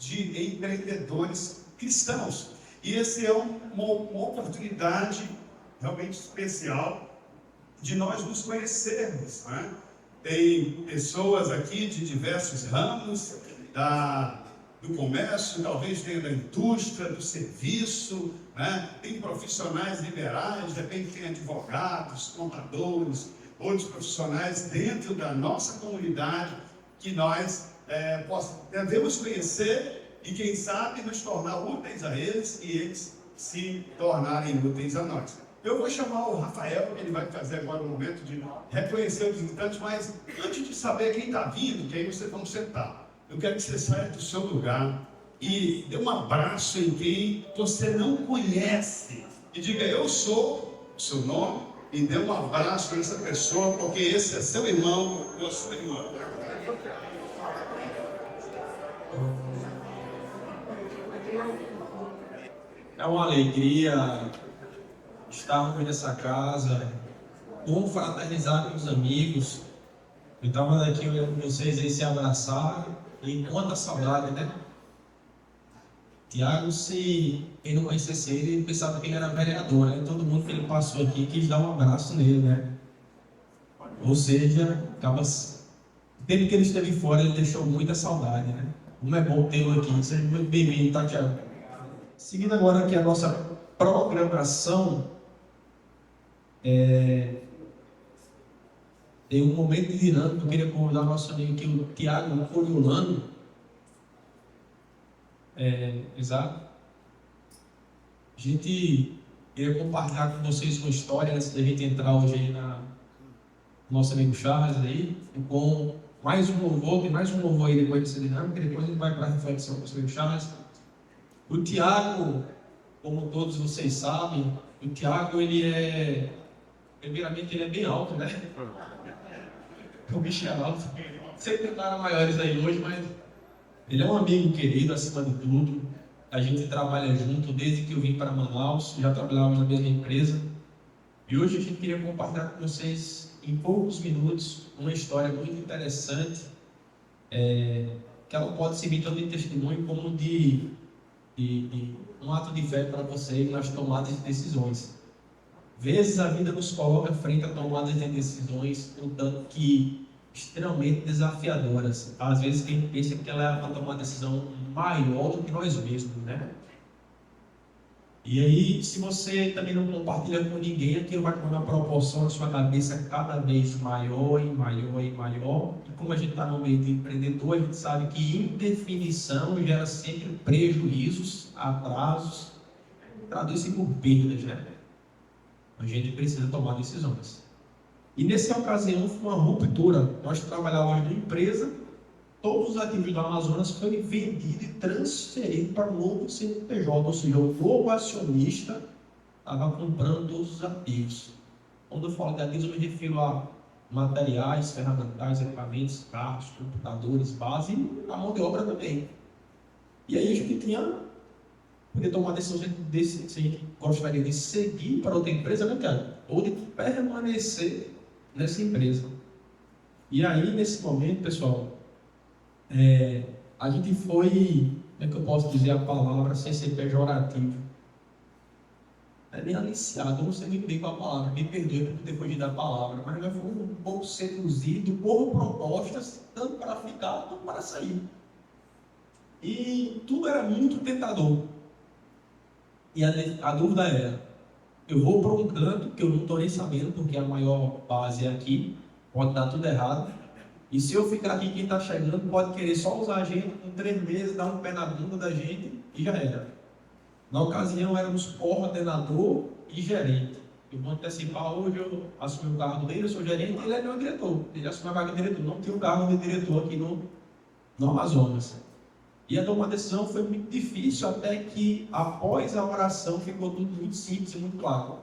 de empreendedores cristãos. E esse é uma oportunidade realmente especial de nós nos conhecermos, né? Tem pessoas aqui de diversos ramos do comércio, talvez tenha da indústria, do serviço, né? Tem profissionais liberais, de repente tem advogados, contadores, outros profissionais dentro da nossa comunidade que nós devemos conhecer e, quem sabe, nos tornar úteis a eles e eles se tornarem úteis a nós. Eu vou chamar o Rafael, ele vai fazer agora o momento de reconhecer os visitantes, mas antes de saber quem está vindo, que aí vocês vão sentar, eu quero que você saia do seu lugar e dê um abraço em quem você não conhece e diga: eu sou o seu nome, e dê um abraço nessa pessoa, porque esse é seu irmão ou sua irmã. É uma alegria estarmos nessa casa, confraternizar com os amigos. Eu estava aqui olhando vocês aí se abraçar, e quanta saudade, né? Tiago, se quem não conhecesse ele, pensava que ele era vereador, né? Todo mundo que ele passou aqui quis dar um abraço nele, né? Ou seja, acaba... o tempo que ele esteve fora, ele deixou muita saudade, né? Como é bom tê-lo aqui. Seja muito bem-vindo, tá, Tiago? Seguindo agora aqui a nossa programação, tem um momento dinâmico. Eu queria convidar o nosso amigo aqui, o Tiago Coriolano. Exato. A gente queria compartilhar com vocês uma história antes da gente entrar hoje aí na nosso amigo Charles aí, com mais um louvor, tem mais um louvor aí depois dessa dinâmica, e depois a gente vai para a reflexão com o nosso amigo Charles. O Tiago, como todos vocês sabem, o Tiago, primeiramente, ele é bem alto, né? O bicho é alto. Sempre para maiores aí hoje, mas ele é um amigo querido, acima de tudo. A gente trabalha junto desde que eu vim para Manaus, já trabalhávamos na mesma empresa. E hoje a gente queria compartilhar com vocês, em poucos minutos, uma história muito interessante, que ela pode servir tanto de testemunho como de um ato de fé para vocês nas tomadas de decisões. Vezes a vida nos coloca frente a tomadas de decisões, um tanto que extremamente desafiadoras. Às vezes a gente pensa que ela é para tomar uma decisão maior do que nós mesmos, né? E aí, se você também não compartilha com ninguém, aquilo vai tomar uma proporção na sua cabeça cada vez maior e maior e maior. E como a gente está no meio de empreendedor, a gente sabe que indefinição gera sempre prejuízos, atrasos, traduz-se por perdas, né? A gente precisa tomar decisões. E nessa ocasião foi uma ruptura. Nós trabalhávamos numa empresa, todos os ativos do Amazonas foram vendidos e transferidos para o novo CNPJ, ou seja, o novo acionista estava comprando todos os ativos. Quando eu falo de ativos, eu me refiro a materiais, ferramentais, equipamentos, carros, computadores, base e a mão de obra também. E aí a gente podia tomar a decisão se a gente gostaria de seguir para outra empresa, né, cara? Ou de permanecer nessa empresa. E aí, nesse momento, pessoal, a gente foi, como é que eu posso dizer a palavra sem ser pejorativo? Nem aliciado, eu não sei muito bem qual a palavra, me perdoe por ter fugido da palavra, mas nós fomos um pouco seduzidos por propostas, tanto para ficar quanto para sair. E tudo era muito tentador. E a dúvida era: eu vou para um canto que eu não estou nem sabendo, porque a maior base é aqui, pode dar tudo errado. E se eu ficar aqui, quem está chegando pode querer só usar a gente com 3 meses, dar um pé na bunda da gente e já era. Na ocasião, éramos coordenador e gerente. Eu vou antecipar: hoje eu assumi o cargo dele, eu sou gerente e ele é meu diretor. Ele assumiu a vaga de diretor, não tinha o cargo de diretor aqui no Amazonas. E a tomar decisão foi muito difícil, até que após a oração ficou tudo muito simples e muito claro.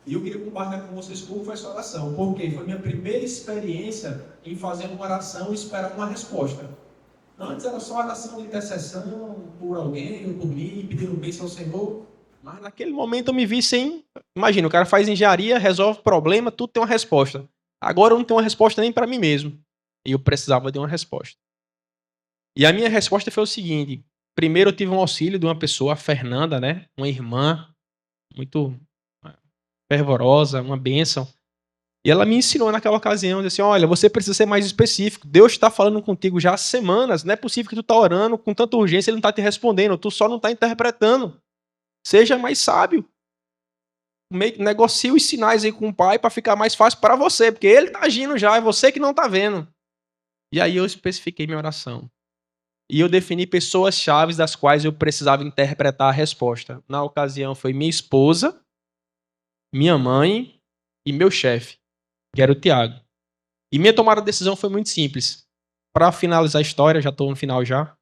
E eu queria compartilhar com vocês como foi essa oração, porque foi minha primeira experiência em fazer uma oração e esperar uma resposta. Antes era só oração de intercessão por alguém, ou por mim, pedindo bênção ao Senhor. Mas naquele momento eu me vi sem... Imagina, o cara faz engenharia, resolve problema, tudo tem uma resposta. Agora eu não tenho uma resposta nem para mim mesmo. E eu precisava de uma resposta. E a minha resposta foi o seguinte: primeiro eu tive um auxílio de uma pessoa, a Fernanda, né? Uma irmã muito fervorosa, uma bênção. E ela me ensinou naquela ocasião, disse assim, olha, você precisa ser mais específico. Deus está falando contigo já há semanas. Não é possível que tu está orando com tanta urgência e ele não está te respondendo. Tu só não está interpretando. Seja mais sábio. Negocie os sinais aí com o pai para ficar mais fácil para você, porque ele está agindo já, é você que não está vendo. E aí eu especifiquei minha oração. E eu defini pessoas-chave das quais eu precisava interpretar a resposta. Na ocasião foi minha esposa, minha mãe e meu chefe, que era o Tiago. E minha tomada de decisão foi muito simples. Para finalizar a história, já estou no final já.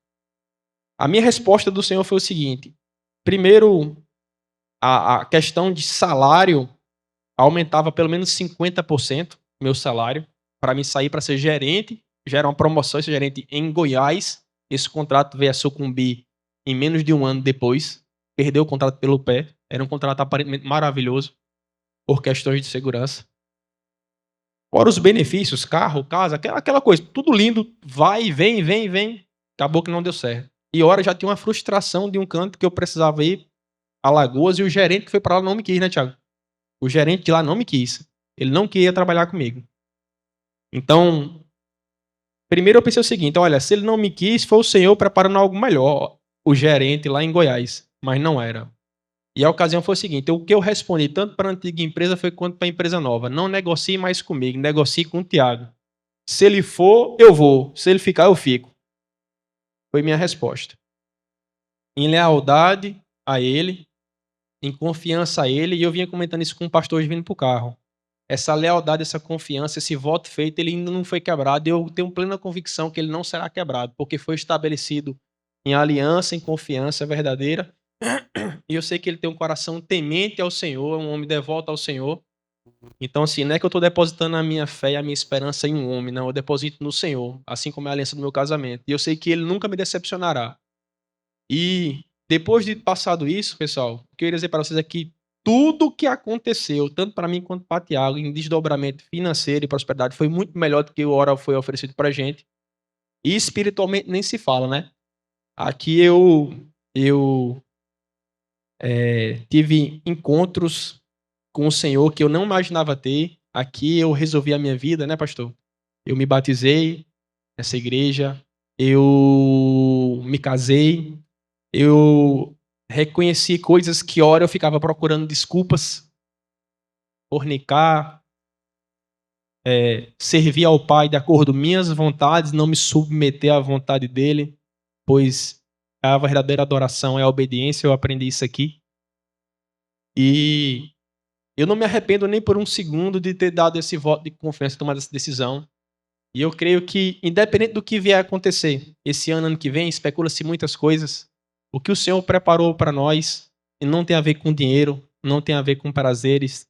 A minha resposta do Senhor foi o seguinte. Primeiro, a questão de salário aumentava pelo menos 50% meu salário para mim sair para ser gerente. Já era uma promoção, ser gerente em Goiás. Esse contrato veio a sucumbir em menos de um ano depois. Perdeu o contrato pelo pé. Era um contrato aparentemente maravilhoso por questões de segurança. Fora os benefícios, carro, casa, aquela coisa, tudo lindo, vai, vem. Acabou que não deu certo. E hora já tinha uma frustração de um canto que eu precisava ir a Lagoas e o gerente que foi para lá não me quis, né, Thiago? O gerente de lá não me quis. Ele não queria trabalhar comigo. Então, primeiro eu pensei o seguinte, olha, se ele não me quis, foi o Senhor preparando algo melhor, o gerente lá em Goiás, mas não era. E a ocasião foi o seguinte, o que eu respondi tanto para a antiga empresa foi quanto para a empresa nova. Não negocie mais comigo, negocie com o Tiago. Se ele for, eu vou. Se ele ficar, eu fico. Foi minha resposta. Em lealdade a ele, em confiança a ele, e eu vinha comentando isso com o pastor hoje vindo para o carro. Essa lealdade, essa confiança, esse voto feito, ele ainda não foi quebrado. E eu tenho plena convicção que ele não será quebrado, porque foi estabelecido em aliança, em confiança verdadeira. E eu sei que ele tem um coração temente ao Senhor, um homem devoto ao Senhor. Então, assim, não é que eu estou depositando a minha fé e a minha esperança em um homem, não. Eu deposito no Senhor, assim como é a aliança do meu casamento. E eu sei que ele nunca me decepcionará. E depois de passado isso, pessoal, o que eu queria dizer para vocês é que tudo que aconteceu, tanto para mim quanto para Tiago, em desdobramento financeiro e prosperidade, foi muito melhor do que o hora foi oferecido para a gente. E espiritualmente nem se fala, né? Aqui eu tive encontros com o Senhor que eu não imaginava ter. Aqui eu resolvi a minha vida, né, pastor? Eu me batizei nessa igreja, eu me casei, eu reconheci coisas que ora eu ficava procurando desculpas, fornicar, servir ao Pai de acordo com minhas vontades, não me submeter à vontade dele, pois a verdadeira adoração é a obediência, eu aprendi isso aqui. E eu não me arrependo nem por um segundo de ter dado esse voto de confiança, tomado essa decisão. E eu creio que, independente do que vier a acontecer, esse ano que vem, especula-se muitas coisas. O que o Senhor preparou para nós, e não tem a ver com dinheiro, não tem a ver com prazeres,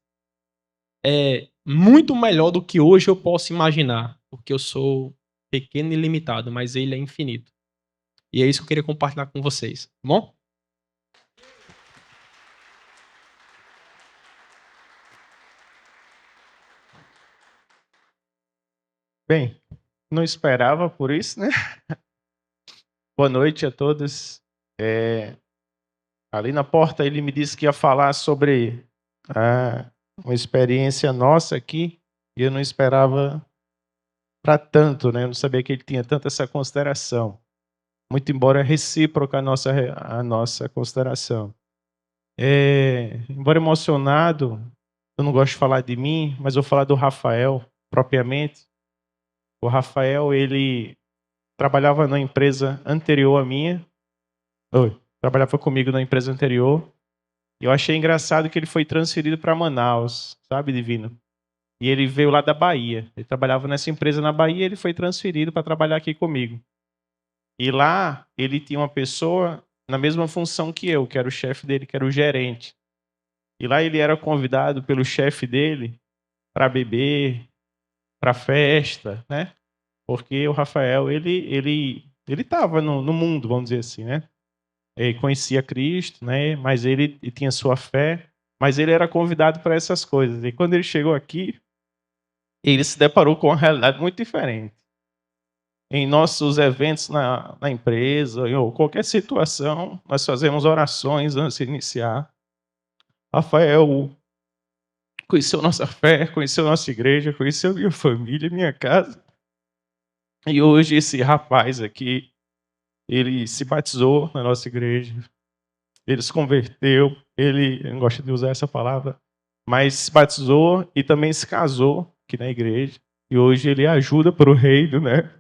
é muito melhor do que hoje eu posso imaginar. Porque eu sou pequeno e limitado, mas Ele é infinito. E é isso que eu queria compartilhar com vocês. Tá bom? Bem, não esperava por isso, né? Boa noite a todos. Ali na porta ele me disse que ia falar sobre uma experiência nossa aqui, e eu não esperava para tanto, né? Eu não sabia que ele tinha tanta essa consideração. Muito embora recíproca a nossa consideração. Embora emocionado, eu não gosto de falar de mim, mas vou falar do Rafael propriamente. O Rafael, ele trabalhava na empresa anterior à minha. Trabalhava comigo na empresa anterior. E eu achei engraçado que ele foi transferido para Manaus, sabe, Divino? E ele veio lá da Bahia. Ele trabalhava nessa empresa na Bahia e ele foi transferido para trabalhar aqui comigo. E lá ele tinha uma pessoa na mesma função que eu, que era o chefe dele, que era o gerente. E lá ele era convidado pelo chefe dele para beber, para festa, né? Porque o Rafael, ele estava no mundo, vamos dizer assim, né? Ele conhecia Cristo, né? Mas ele tinha sua fé, mas ele era convidado para essas coisas. E quando ele chegou aqui, ele se deparou com uma realidade muito diferente. em nossos eventos na empresa, ou qualquer situação, nós fazemos orações antes de iniciar. Rafael conheceu nossa fé, conheceu nossa igreja, conheceu minha família, minha casa. E hoje esse rapaz aqui, ele se batizou na nossa igreja, ele se converteu, ele, eu não gosto de usar essa palavra, mas se batizou e também se casou aqui na igreja. E hoje ele ajuda para o reino, né?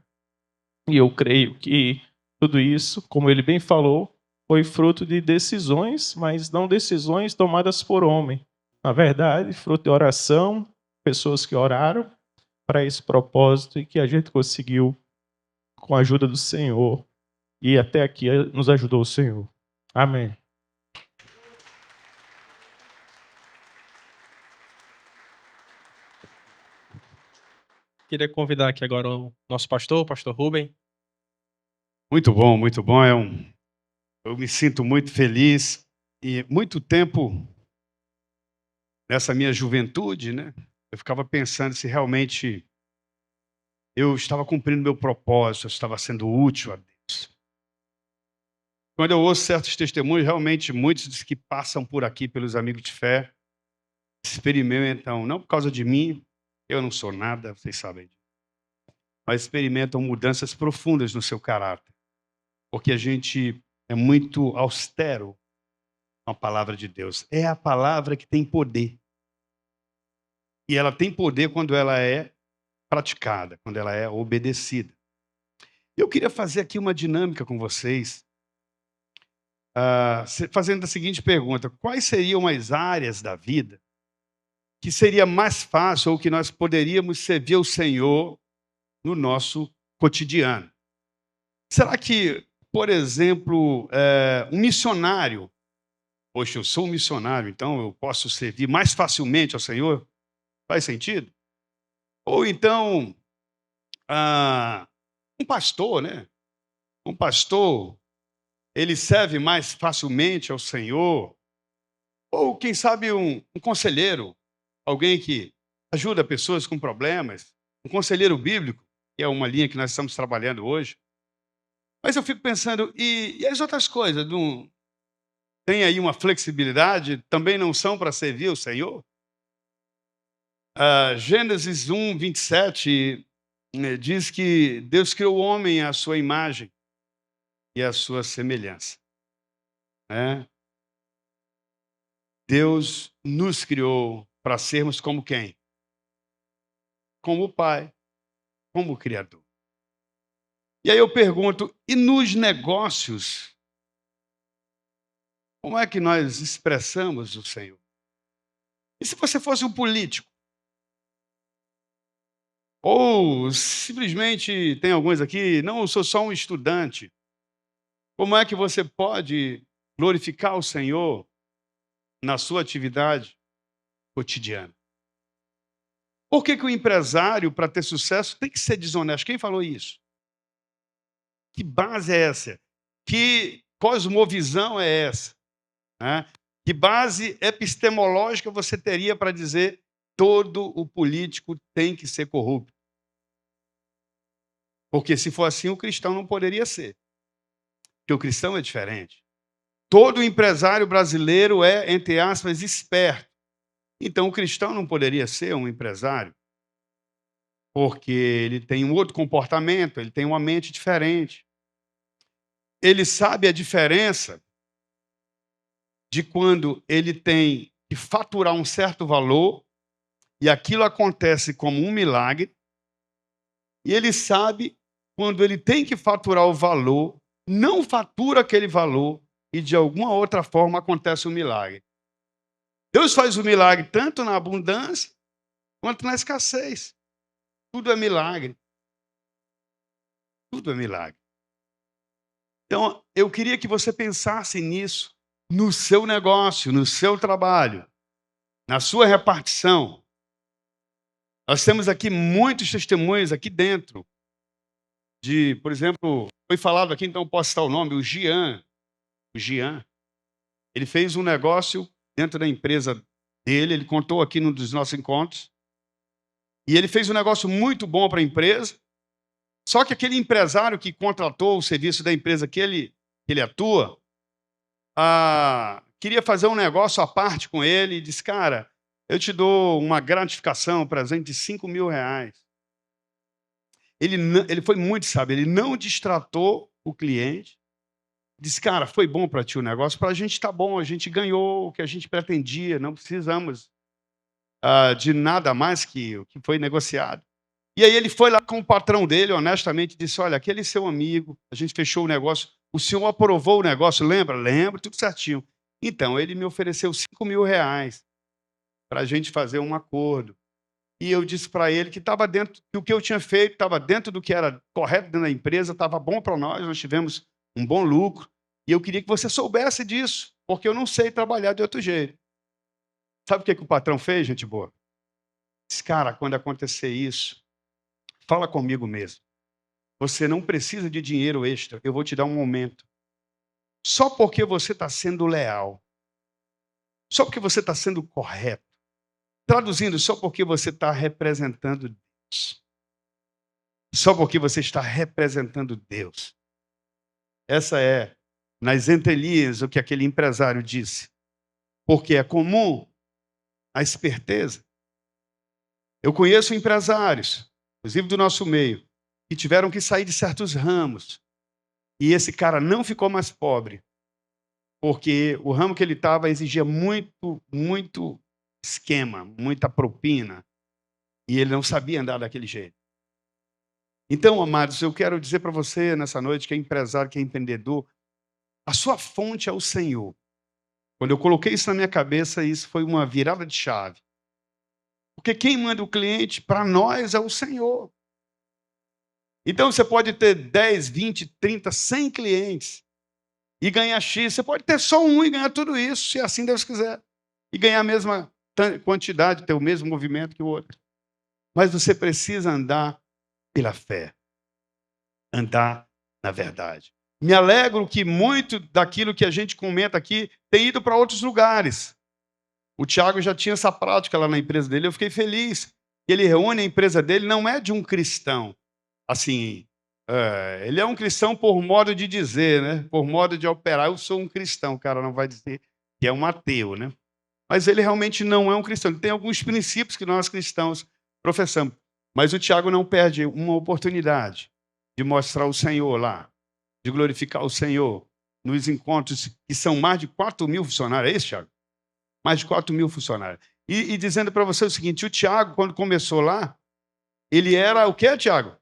E eu creio que tudo isso, como ele bem falou, foi fruto de decisões, mas não decisões tomadas por homem. Na verdade, fruto de oração, pessoas que oraram para esse propósito e que a gente conseguiu, com a ajuda do Senhor, e até aqui nos ajudou o Senhor. Amém. Queria convidar aqui agora o nosso pastor, o pastor Rubem. Muito bom, muito bom. Eu me sinto muito feliz e muito tempo nessa minha juventude, né? Eu ficava pensando se realmente eu estava cumprindo meu propósito, eu estava sendo útil a Deus. Quando eu ouço certos testemunhos, realmente muitos dos que passam por aqui pelos amigos de fé experimentam, não por causa de mim, eu não sou nada, vocês sabem, mas experimentam mudanças profundas no seu caráter. Porque a gente é muito austero com a palavra de Deus. É a palavra que tem poder. E ela tem poder quando ela é praticada, quando ela é obedecida. Eu queria fazer aqui uma dinâmica com vocês, fazendo a seguinte pergunta: quais seriam as áreas da vida que seria mais fácil ou que nós poderíamos servir ao Senhor no nosso cotidiano? Será que, por exemplo, um missionário, poxa, eu sou um missionário, então eu posso servir mais facilmente ao Senhor? Faz sentido? Ou então, um pastor, né? Um pastor, ele serve mais facilmente ao Senhor? Ou, quem sabe, um conselheiro, alguém que ajuda pessoas com problemas, um conselheiro bíblico, que é uma linha que nós estamos trabalhando hoje. Mas eu fico pensando, e as outras coisas? Não tem aí uma flexibilidade? Também não são para servir o Senhor? Gênesis 1, 27 diz que Deus criou o homem à sua imagem e à sua semelhança. Deus nos criou para sermos como quem? Como o Pai, como o Criador. E aí eu pergunto, e nos negócios, como é que nós expressamos o Senhor? E se você fosse um político? Ou simplesmente, tem alguns aqui, não, eu sou só um estudante. Como é que você pode glorificar o Senhor na sua atividade cotidiana? Por que o empresário, para ter sucesso, tem que ser desonesto? Quem falou isso? Que base é essa? Que cosmovisão é essa? Que base epistemológica você teria para dizer todo o político tem que ser corrupto? Porque se for assim, o cristão não poderia ser. Porque o cristão é diferente. Todo empresário brasileiro é, entre aspas, esperto. Então o cristão não poderia ser um empresário. Porque ele tem um outro comportamento, ele tem uma mente diferente. Ele sabe a diferença de quando ele tem que faturar um certo valor e aquilo acontece como um milagre, e ele sabe quando ele tem que faturar o valor, não fatura aquele valor e de alguma outra forma acontece um milagre. Deus faz o milagre tanto na abundância quanto na escassez. Tudo é milagre. Tudo é milagre. Então, eu queria que você pensasse nisso, no seu negócio, no seu trabalho, na sua repartição. Nós temos aqui muitos testemunhos aqui dentro de, por exemplo, foi falado aqui, então posso citar o nome, o Gian. O Gian, ele fez um negócio dentro da empresa dele, ele contou aqui num dos nossos encontros, e ele fez um negócio muito bom para a empresa, Só que aquele empresário que contratou o serviço da empresa que ele atua, queria fazer um negócio à parte com ele e disse, cara, eu te dou uma gratificação, um presente de R$5.000. Ele foi muito sábio, ele não destratou o cliente, disse, cara, foi bom para ti o negócio, para a gente está bom, a gente ganhou o que a gente pretendia, não precisamos de nada mais que o que foi negociado. E aí ele foi lá com o patrão dele, honestamente, disse, olha, aquele seu amigo, a gente fechou o negócio, o senhor aprovou o negócio, lembra? Lembro, tudo certinho. Então, ele me ofereceu R$5.000 para a gente fazer um acordo. E eu disse para ele que estava dentro, que o que eu tinha feito estava dentro do que era correto dentro da empresa, estava bom para nós tivemos um bom lucro. E eu queria que você soubesse disso, porque eu não sei trabalhar de outro jeito. Sabe o que o patrão fez, gente boa? Disse, cara, quando acontecer isso, fala comigo mesmo. Você não precisa de dinheiro extra, eu vou te dar um aumento. Só porque você está sendo leal. Só porque você está sendo correto. Traduzindo, só porque você está representando Deus. Só porque você está representando Deus. Essa é, nas entrelinhas, o que aquele empresário disse. Porque é comum a esperteza. Eu conheço empresários, inclusive do nosso meio, que tiveram que sair de certos ramos. E esse cara não ficou mais pobre. Porque o ramo que ele estava exigia muito esquema, muita propina. E ele não sabia andar daquele jeito. Então, amados, eu quero dizer para você nessa noite, que é empresário, que é empreendedor, a sua fonte é o Senhor. Quando eu coloquei isso na minha cabeça, isso foi uma virada de chave. Porque quem manda o cliente para nós é o Senhor. Então você pode ter 10, 20, 30, 100 clientes e ganhar X. Você pode ter só um e ganhar tudo isso, se assim Deus quiser. E ganhar a mesma quantidade, ter o mesmo movimento que o outro. Mas você precisa andar pela fé. Andar na verdade. Me alegro que muito daquilo que a gente comenta aqui tem ido para outros lugares. O Tiago já tinha essa prática lá na empresa dele, eu fiquei feliz. Ele reúne a empresa dele, não é de um cristão. Assim, ele é um cristão por modo de dizer, né? Por modo de operar. Eu sou um cristão, o cara não vai dizer que é um ateu, né? Mas ele realmente não é um cristão. Ele tem alguns princípios que nós cristãos professamos. Mas o Tiago não perde uma oportunidade de mostrar o Senhor lá, de glorificar o Senhor nos encontros que são mais de 4.000 funcionários. É isso, Tiago? Mais de 4.000 funcionários. E dizendo para você o seguinte, o Tiago, quando começou lá, ele era o quê, Tiago?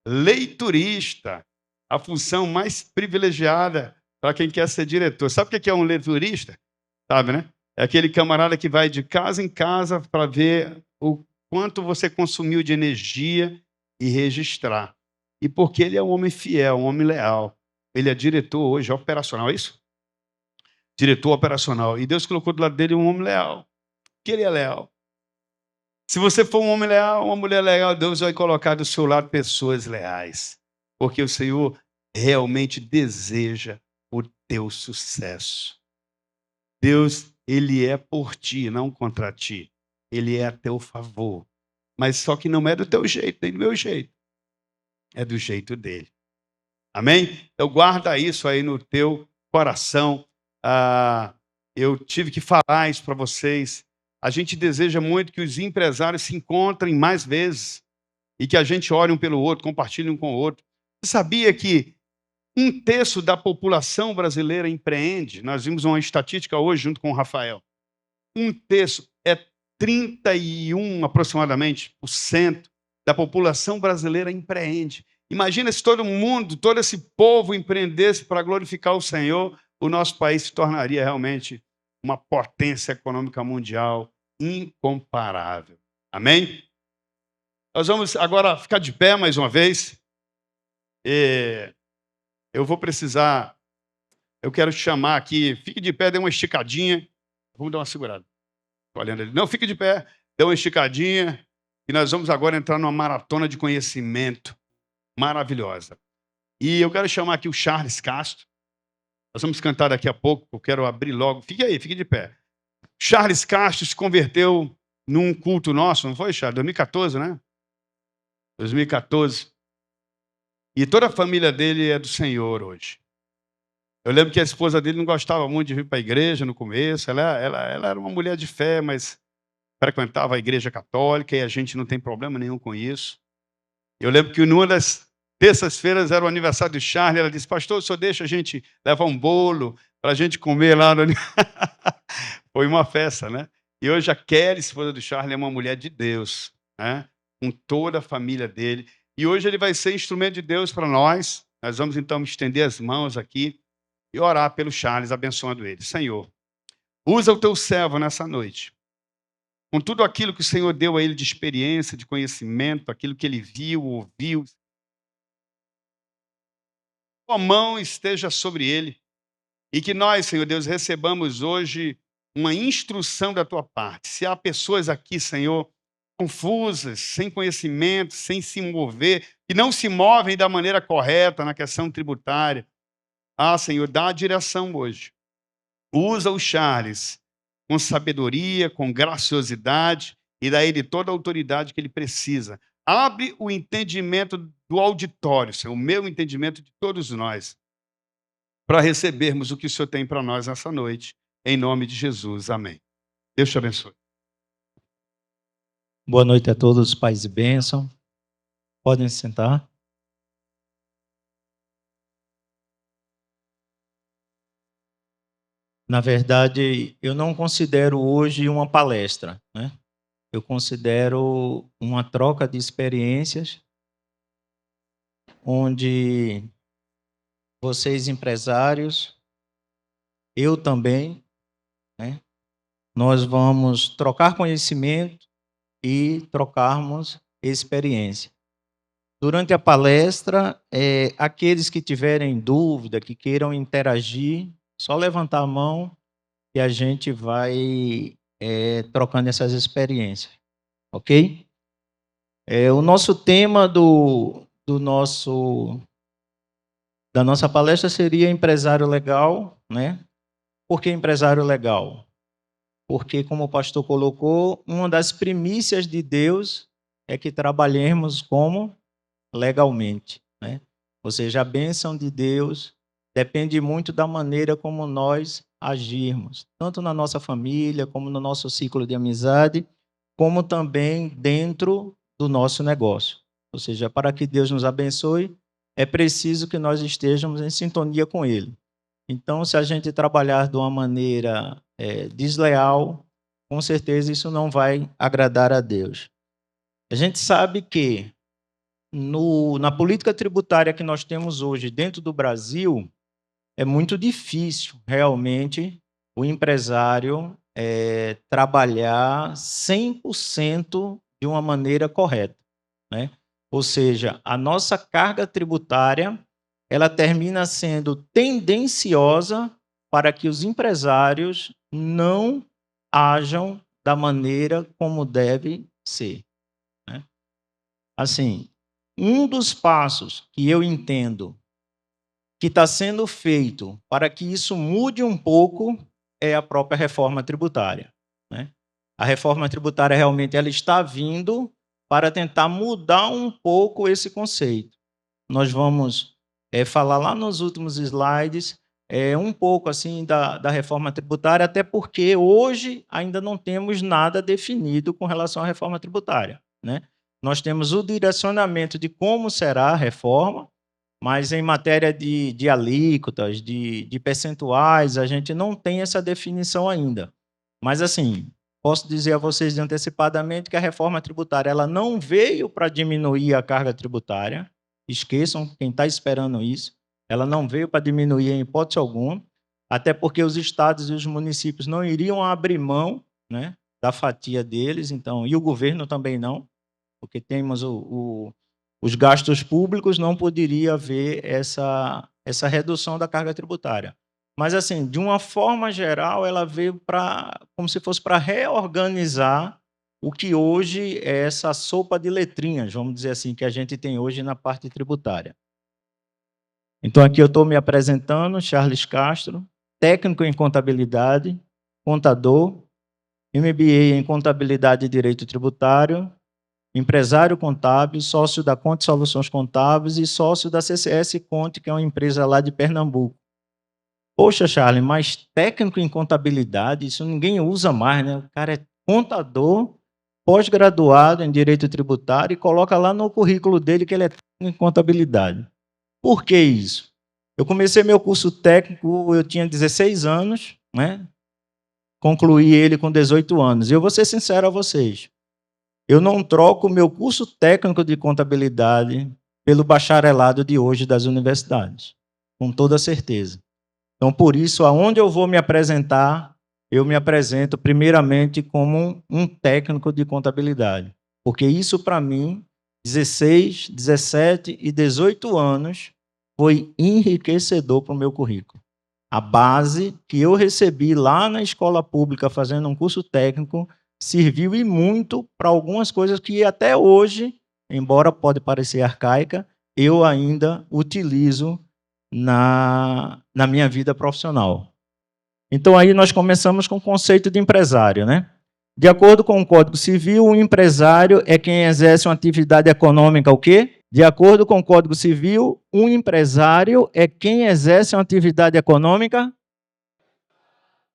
Leiturista. A função mais privilegiada para quem quer ser diretor. Sabe o que é um leiturista? Sabe, né? É aquele camarada que vai de casa em casa para ver o quanto você consumiu de energia e registrar. E porque ele é um homem fiel, um homem leal. Ele é diretor hoje operacional, é isso? Diretor operacional. E Deus colocou do lado dele um homem leal. Que ele é leal. Se você for um homem leal, uma mulher leal, Deus vai colocar do seu lado pessoas leais. Porque o Senhor realmente deseja o teu sucesso. Deus, Ele é por ti, não contra ti. Ele é a teu favor. Mas só que não é do teu jeito, nem do meu jeito. É do jeito dele. Amém? Então guarda isso aí no teu coração. Eu tive que falar isso para vocês. A gente deseja muito que os empresários se encontrem mais vezes e que a gente ore um pelo outro, compartilhe um com o outro. Você sabia que 1/3 da população brasileira empreende? Nós vimos uma estatística hoje junto com o Rafael. 1/3 é 31 aproximadamente por cento da população brasileira empreende. Imagina se todo mundo, todo esse povo empreendesse para glorificar o Senhor, o nosso país se tornaria realmente uma potência econômica mundial incomparável. Amém? Nós vamos agora ficar de pé mais uma vez. Eu vou precisar, eu quero te chamar aqui, fique de pé, dê uma esticadinha. Vamos dar uma segurada. Estou olhando ali. Não, fique de pé, dê uma esticadinha. E nós vamos agora entrar numa maratona de conhecimento maravilhosa. E eu quero chamar aqui o Charles Castro. Nós vamos cantar daqui a pouco, eu quero abrir logo. Fique aí, fique de pé. Charles Castro se converteu num culto nosso, não foi, Charles? 2014, né? 2014. E toda a família dele é do Senhor hoje. Eu lembro que a esposa dele não gostava muito de vir para a igreja no começo. Ela era uma mulher de fé, mas frequentava a igreja católica e a gente não tem problema nenhum com isso. Eu lembro que numa das terças-feiras era o aniversário do Charlie. Ela disse: pastor, o senhor deixa a gente levar um bolo para a gente comer lá no... Foi uma festa, né? E hoje a Kelly, esposa do Charlie, é uma mulher de Deus, né? Com toda a família dele. E hoje ele vai ser instrumento de Deus para nós. Nós vamos então estender as mãos aqui e orar pelo Charles, abençoando ele. Senhor, usa o teu servo nessa noite. Com tudo aquilo que o Senhor deu a ele de experiência, de conhecimento, aquilo que ele viu, ouviu. Tua mão esteja sobre ele. E que nós, Senhor Deus, recebamos hoje uma instrução da tua parte. Se há pessoas aqui, Senhor, confusas, sem conhecimento, sem se mover, que não se movem da maneira correta na questão tributária, Senhor, dá a direção hoje. Usa o Charles com sabedoria, com graciosidade e dá a ele toda a autoridade que ele precisa. Abre o entendimento do auditório, Senhor, o meu entendimento de todos nós, para recebermos o que o Senhor tem para nós nessa noite. Em nome de Jesus. Amém. Deus te abençoe. Boa noite a todos, paz e bênção. Podem se sentar. Na verdade, eu não considero hoje uma palestra, né? Eu considero uma troca de experiências, onde vocês empresários, eu também, né? Nós vamos trocar conhecimento e trocarmos experiência. Durante a palestra, aqueles que tiverem dúvida, que queiram interagir, só levantar a mão e a gente vai trocando essas experiências, ok? O nosso tema da nossa palestra seria empresário legal, né? Por que empresário legal? Porque, como o pastor colocou, uma das primícias de Deus é que trabalhemos como legalmente, né? Ou seja, a bênção de Deus depende muito da maneira como nós agirmos, tanto na nossa família, como no nosso ciclo de amizade, como também dentro do nosso negócio. Ou seja, para que Deus nos abençoe, é preciso que nós estejamos em sintonia com Ele. Então, se a gente trabalhar de uma maneira desleal, com certeza isso não vai agradar a Deus. A gente sabe que na política tributária que nós temos hoje dentro do Brasil, é muito difícil realmente o empresário trabalhar 100% de uma maneira correta, né? Ou seja, a nossa carga tributária ela termina sendo tendenciosa para que os empresários não ajam da maneira como deve ser, né? Assim, um dos passos que eu entendo que está sendo feito para que isso mude um pouco é a própria reforma tributária, né? A reforma tributária realmente ela está vindo para tentar mudar um pouco esse conceito. Nós vamos falar lá nos últimos slides um pouco assim da reforma tributária, até porque hoje ainda não temos nada definido com relação à reforma tributária, né? Nós temos o direcionamento de como será a reforma, mas em matéria de alíquotas, de percentuais, a gente não tem essa definição ainda. Mas, assim, posso dizer a vocês antecipadamente que a reforma tributária ela não veio para diminuir a carga tributária. Esqueçam quem está esperando isso. Ela não veio para diminuir em hipótese alguma, até porque os estados e os municípios não iriam abrir mão, né, da fatia deles, então, e o governo também não, porque temos os gastos públicos, não poderia haver essa redução da carga tributária. Mas, assim, de uma forma geral, ela veio como se fosse para reorganizar o que hoje é essa sopa de letrinhas, vamos dizer assim, que a gente tem hoje na parte tributária. Então, aqui eu estou me apresentando, Charles Castro, técnico em contabilidade, contador, MBA em contabilidade e direito tributário, empresário contábil, sócio da Conte Soluções Contábeis e sócio da CCS Conte, que é uma empresa lá de Pernambuco. Poxa, Charlie, mas técnico em contabilidade, isso ninguém usa mais, né? O cara é contador, pós-graduado em direito tributário e coloca lá no currículo dele que ele é técnico em contabilidade. Por que isso? Eu comecei meu curso técnico, eu tinha 16 anos, né? Concluí ele com 18 anos. E eu vou ser sincero a vocês, eu não troco meu curso técnico de contabilidade pelo bacharelado de hoje das universidades, com toda certeza. Então, por isso, aonde eu vou me apresentar, eu me apresento primeiramente como um técnico de contabilidade. Porque isso, para mim, 16, 17 e 18 anos, foi enriquecedor para o meu currículo. A base que eu recebi lá na escola pública, fazendo um curso técnico, serviu e muito para algumas coisas que até hoje, embora pode parecer arcaica, eu ainda utilizo na minha vida profissional. Então, aí nós começamos com o conceito de empresário, né? De acordo com o Código Civil, um empresário é quem exerce uma atividade econômica, o quê? De acordo com o Código Civil, um empresário é quem exerce uma atividade econômica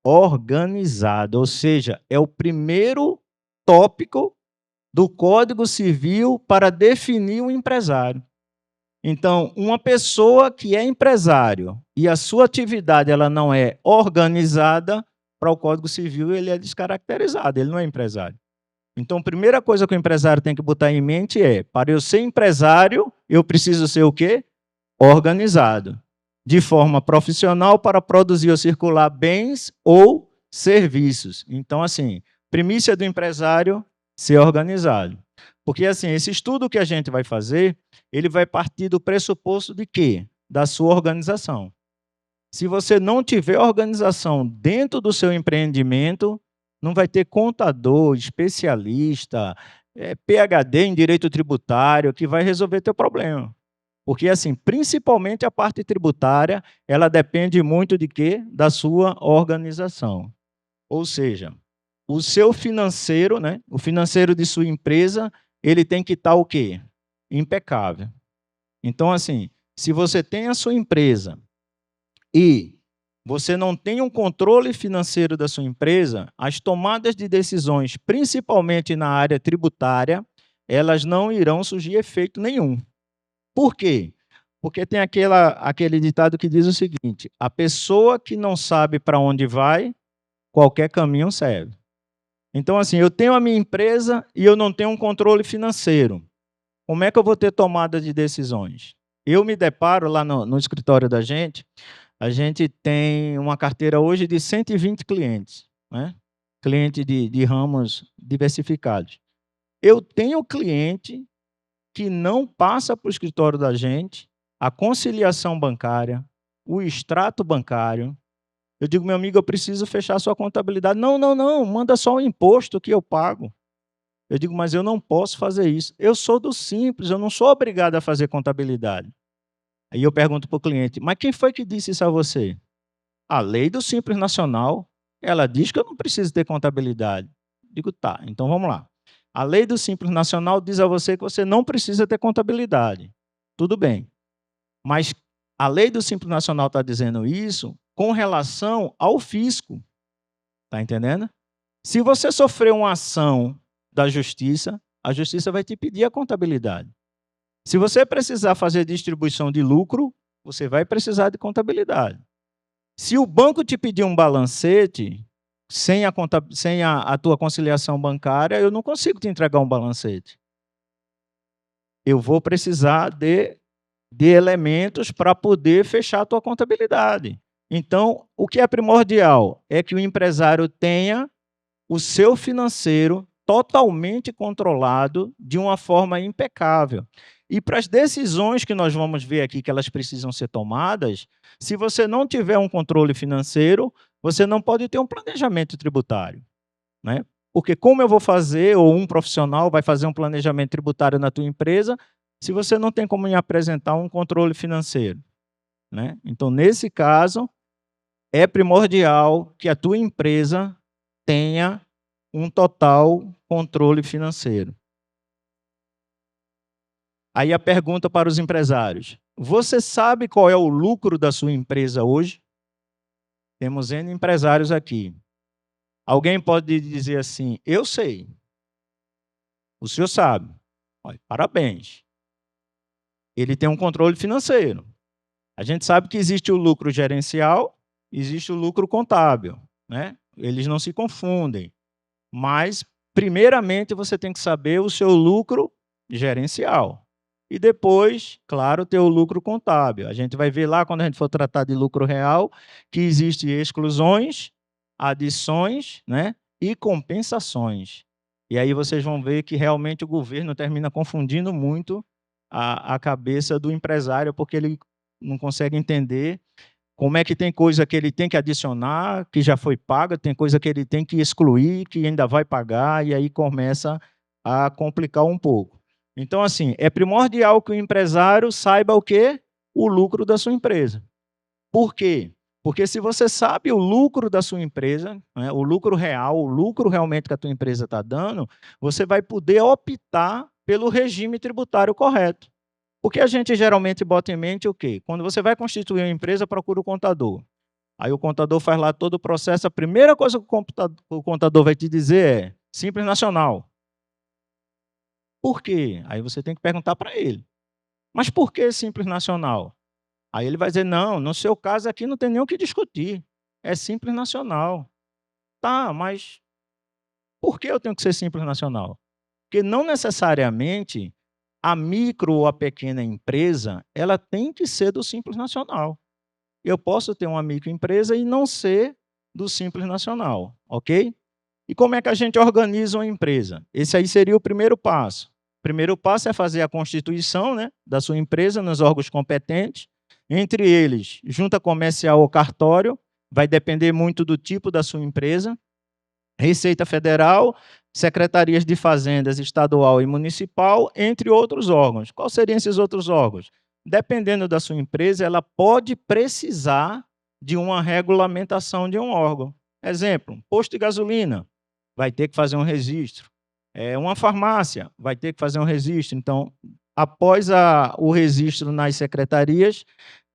organizada, ou seja, é o primeiro tópico do Código Civil para definir um empresário. Então, uma pessoa que é empresário e a sua atividade ela não é organizada, para o Código Civil ele é descaracterizado, ele não é empresário. Então, a primeira coisa que o empresário tem que botar em mente é, para eu ser empresário, eu preciso ser o quê? Organizado. De forma profissional para produzir ou circular bens ou serviços. Então, assim, primícia do empresário, ser organizado. Porque, assim, esse estudo que a gente vai fazer, ele vai partir do pressuposto de quê? Da sua organização. Se você não tiver organização dentro do seu empreendimento, não vai ter contador, especialista, PhD em direito tributário que vai resolver teu problema. Porque, assim, principalmente a parte tributária, ela depende muito de quê? Da sua organização. Ou seja, o seu financeiro, né? O financeiro de sua empresa, ele tem que estar o quê? Impecável. Então, assim, se você tem a sua empresa e você não tem um controle financeiro da sua empresa, as tomadas de decisões, principalmente na área tributária, elas não irão surgir efeito nenhum. Por quê? Porque tem aquele ditado que diz o seguinte: a pessoa que não sabe para onde vai, qualquer caminho serve. Então, assim, eu tenho a minha empresa e eu não tenho um controle financeiro. Como é que eu vou ter tomada de decisões? Eu me deparo lá no escritório da gente, a gente tem uma carteira hoje de 120 clientes, né? Cliente de ramos diversificados. Eu tenho cliente que não passa para o escritório da gente a conciliação bancária, o extrato bancário. Eu digo, meu amigo, eu preciso fechar a sua contabilidade. Não, manda só o imposto que eu pago. Eu digo, mas eu não posso fazer isso. Eu sou do Simples, eu não sou obrigado a fazer contabilidade. Aí eu pergunto para o cliente, mas quem foi que disse isso a você? A lei do Simples Nacional, ela diz que eu não preciso ter contabilidade. Eu digo, tá, então vamos lá. A lei do Simples Nacional diz a você que você não precisa ter contabilidade. Tudo bem. Mas a lei do Simples Nacional está dizendo isso com relação ao fisco. Está entendendo? Se você sofrer uma ação da justiça, a justiça vai te pedir a contabilidade. Se você precisar fazer distribuição de lucro, você vai precisar de contabilidade. Se o banco te pedir um balancete, sem a tua conciliação bancária, eu não consigo te entregar um balancete. Eu vou precisar de elementos para poder fechar a tua contabilidade. Então, o que é primordial é que o empresário tenha o seu financeiro totalmente controlado de uma forma impecável. E para as decisões que nós vamos ver aqui que elas precisam ser tomadas, se você não tiver um controle financeiro, você não pode ter um planejamento tributário, né? Porque como eu vou fazer, ou um profissional vai fazer um planejamento tributário na tua empresa, se você não tem como me apresentar um controle financeiro, né? Então, nesse caso, é primordial que a tua empresa tenha um total controle financeiro. Aí a pergunta para os empresários: você sabe qual é o lucro da sua empresa hoje? Temos N empresários aqui. Alguém pode dizer assim: eu sei. O senhor sabe. Olha, parabéns. Ele tem um controle financeiro. A gente sabe que existe o lucro gerencial, existe o lucro contábil, né? Eles não se confundem. Mas, primeiramente, você tem que saber o seu lucro gerencial. E depois, claro, ter o lucro contábil. A gente vai ver lá, quando a gente for tratar de lucro real, que existem exclusões, adições, né, e compensações. E aí vocês vão ver que realmente o governo termina confundindo muito a cabeça do empresário, porque ele não consegue entender como é que tem coisa que ele tem que adicionar, que já foi paga, tem coisa que ele tem que excluir, que ainda vai pagar, e aí começa a complicar um pouco. Então, assim, é primordial que o empresário saiba o quê? O lucro da sua empresa. Por quê? Porque se você sabe o lucro da sua empresa, né, o lucro real, o lucro realmente que a tua empresa está dando, você vai poder optar pelo regime tributário correto. Porque a gente geralmente bota em mente o quê? Quando você vai constituir uma empresa, procura o contador. Aí o contador faz lá todo o processo, a primeira coisa que o contador vai te dizer é Simples Nacional. Por quê? Aí você tem que perguntar para ele. Mas por que Simples Nacional? Aí ele vai dizer, não, no seu caso aqui não tem nem o que discutir. É Simples Nacional. Tá, mas por que eu tenho que ser Simples Nacional? Porque não necessariamente a micro ou a pequena empresa, ela tem que ser do Simples Nacional. Eu posso ter uma microempresa e não ser do Simples Nacional, ok? E como é que a gente organiza uma empresa? Esse aí seria o primeiro passo. O primeiro passo é fazer a constituição, né, da sua empresa nos órgãos competentes, entre eles, junta comercial ou cartório, vai depender muito do tipo da sua empresa, Receita Federal, secretarias de fazendas estadual e municipal, entre outros órgãos. Quais seriam esses outros órgãos? Dependendo da sua empresa, ela pode precisar de uma regulamentação de um órgão. Exemplo, posto de gasolina, vai ter que fazer um registro. Uma farmácia, vai ter que fazer um registro. Então, após o registro nas secretarias,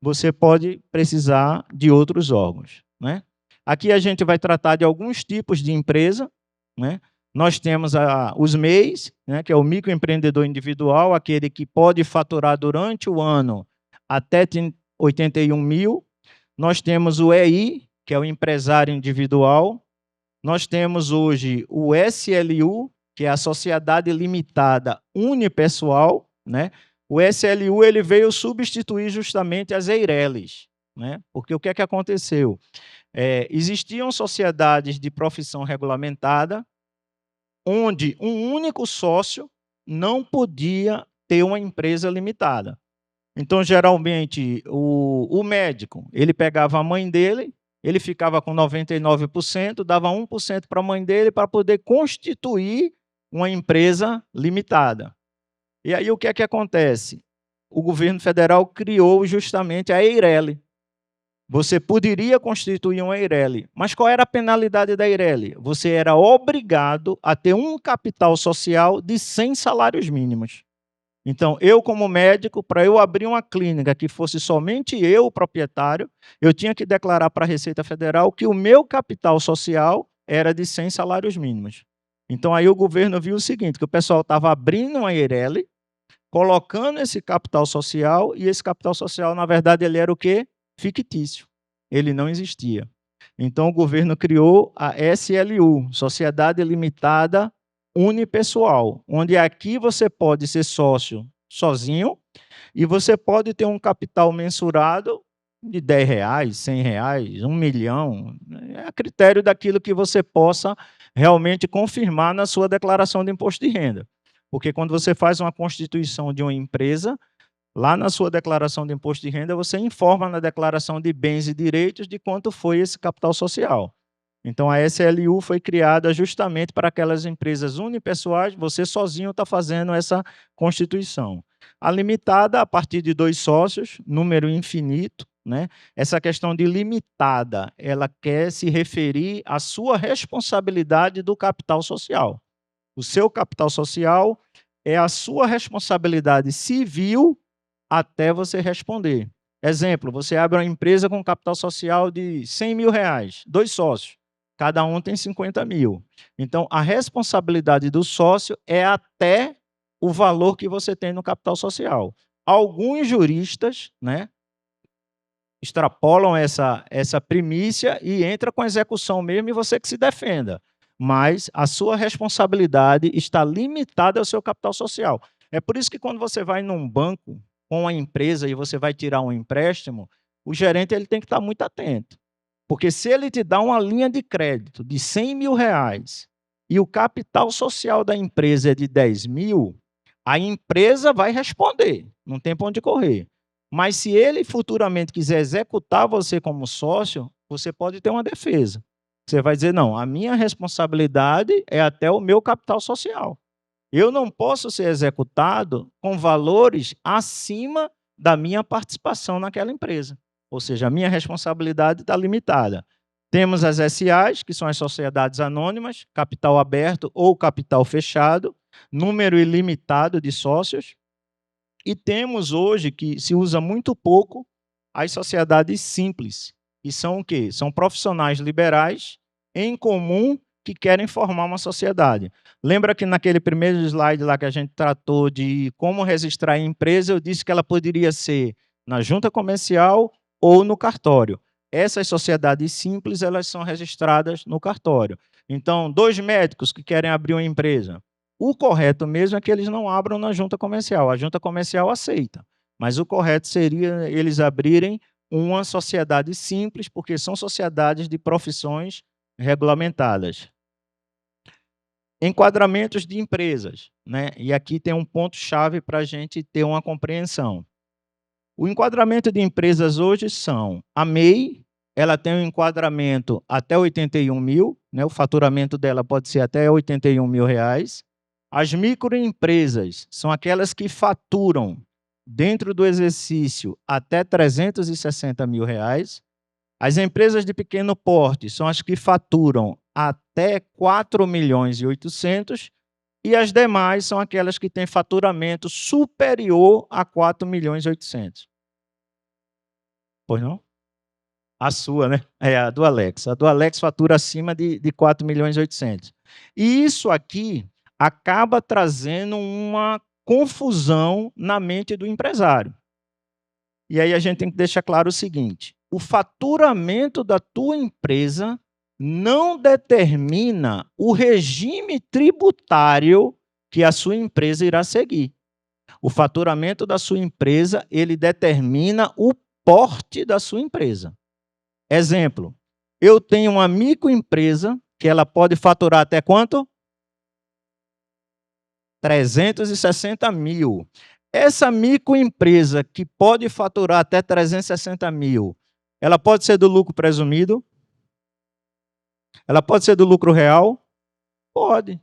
você pode precisar de outros órgãos, né? Aqui a gente vai tratar de alguns tipos de empresa, né? Nós temos os MEIs, né, que é o microempreendedor individual, aquele que pode faturar durante o ano até 81 mil. Nós temos o EI, que é o empresário individual. Nós temos hoje o SLU, que é a Sociedade Limitada Unipessoal, né? O SLU ele veio substituir justamente as EIRELIs, né? Porque o que é que aconteceu? Existiam sociedades de profissão regulamentada onde um único sócio não podia ter uma empresa limitada. Então, geralmente, o médico, ele pegava a mãe dele, ele ficava com 99%, dava 1% para a mãe dele para poder constituir uma empresa limitada. E aí o que é que acontece? O governo federal criou justamente a EIRELI. Você poderia constituir uma EIRELI, mas qual era a penalidade da EIRELI? Você era obrigado a ter um capital social de 100 salários mínimos. Então, eu como médico, para eu abrir uma clínica que fosse somente eu o proprietário, eu tinha que declarar para a Receita Federal que o meu capital social era de 100 salários mínimos. Então, aí o governo viu o seguinte, que o pessoal estava abrindo uma EIRELI, colocando esse capital social, e esse capital social, na verdade, ele era o quê? Fictício. Ele não existia. Então, o governo criou a SLU, Sociedade Limitada Unipessoal, onde aqui você pode ser sócio sozinho e você pode ter um capital mensurado de R$10, R$100, 1 milhão, a critério daquilo que você possa realmente confirmar na sua declaração de imposto de renda. Porque quando você faz uma constituição de uma empresa, lá na sua declaração de imposto de renda, você informa na declaração de bens e direitos de quanto foi esse capital social. Então, a SLU foi criada justamente para aquelas empresas unipessoais, você sozinho está fazendo essa constituição. A limitada, a partir de 2 sócios, número infinito, né? Essa questão de limitada, ela quer se referir à sua responsabilidade do capital social. O seu capital social é a sua responsabilidade civil até você responder. Exemplo, você abre uma empresa com capital social de 100 mil reais, 2 sócios, cada um tem 50 mil. Então, a responsabilidade do sócio é até o valor que você tem no capital social. Alguns juristas, né, extrapolam essa primícia e entra com a execução mesmo e você que se defenda. Mas a sua responsabilidade está limitada ao seu capital social. É por isso que quando você vai num banco com a empresa e você vai tirar um empréstimo, o gerente ele tem que estar muito atento. Porque se ele te dá uma linha de crédito de 100 mil reais e o capital social da empresa é de 10 mil, a empresa vai responder, não tem para onde correr. Mas se ele futuramente quiser executar você como sócio, você pode ter uma defesa. Você vai dizer, não, a minha responsabilidade é até o meu capital social. Eu não posso ser executado com valores acima da minha participação naquela empresa. Ou seja, a minha responsabilidade está limitada. Temos as SAs, que são as sociedades anônimas, capital aberto ou capital fechado, número ilimitado de sócios. E temos hoje, que se usa muito pouco, as sociedades simples, que são o quê? São profissionais liberais em comum que querem formar uma sociedade. Lembra que naquele primeiro slide lá que a gente tratou de como registrar a empresa, eu disse que ela poderia ser na junta comercial ou no cartório. Essas sociedades simples, elas são registradas no cartório. Então, 2 médicos que querem abrir uma empresa, o correto mesmo é que eles não abram na junta comercial. A junta comercial aceita, mas o correto seria eles abrirem uma sociedade simples, porque são sociedades de profissões regulamentadas. Enquadramentos de empresas, né? E aqui tem um ponto-chave para a gente ter uma compreensão. O enquadramento de empresas hoje são a MEI, ela tem um enquadramento até 81 mil, né? O faturamento dela pode ser até 81 mil reais. As microempresas são aquelas que faturam dentro do exercício até 360 mil reais. As empresas de pequeno porte são as que faturam até 4 milhões e 800 e as demais são aquelas que têm faturamento superior a 4 milhões e 800. Pois não? A sua, né? É a do Alex. A do Alex fatura acima de 4 milhões e 800. E isso aqui acaba trazendo uma confusão na mente do empresário. E aí a gente tem que deixar claro o seguinte: o faturamento da tua empresa não determina o regime tributário que a sua empresa irá seguir. O faturamento da sua empresa, ele determina o porte da sua empresa. Exemplo, eu tenho uma microempresa que ela pode faturar até quanto? 360 mil. Essa microempresa que pode faturar até 360 mil, ela pode ser do lucro presumido? Ela pode ser do lucro real? Pode.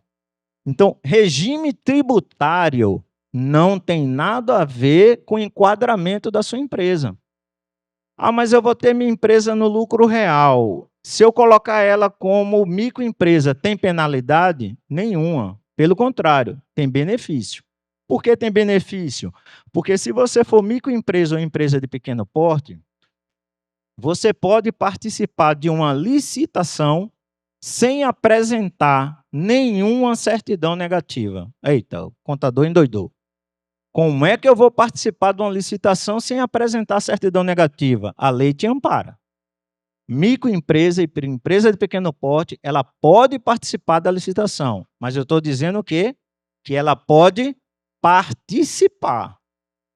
Então, regime tributário não tem nada a ver com o enquadramento da sua empresa. Ah, mas eu vou ter minha empresa no lucro real. Se eu colocar ela como microempresa, tem penalidade? Nenhuma. Pelo contrário, tem benefício. Por que tem benefício? Porque se você for microempresa ou empresa de pequeno porte, você pode participar de uma licitação sem apresentar nenhuma certidão negativa. Eita, o contador endoidou. Como é que eu vou participar de uma licitação sem apresentar certidão negativa? A lei te ampara. Microempresa e empresa de pequeno porte, ela pode participar da licitação, mas eu estou dizendo o quê? Que ela pode participar.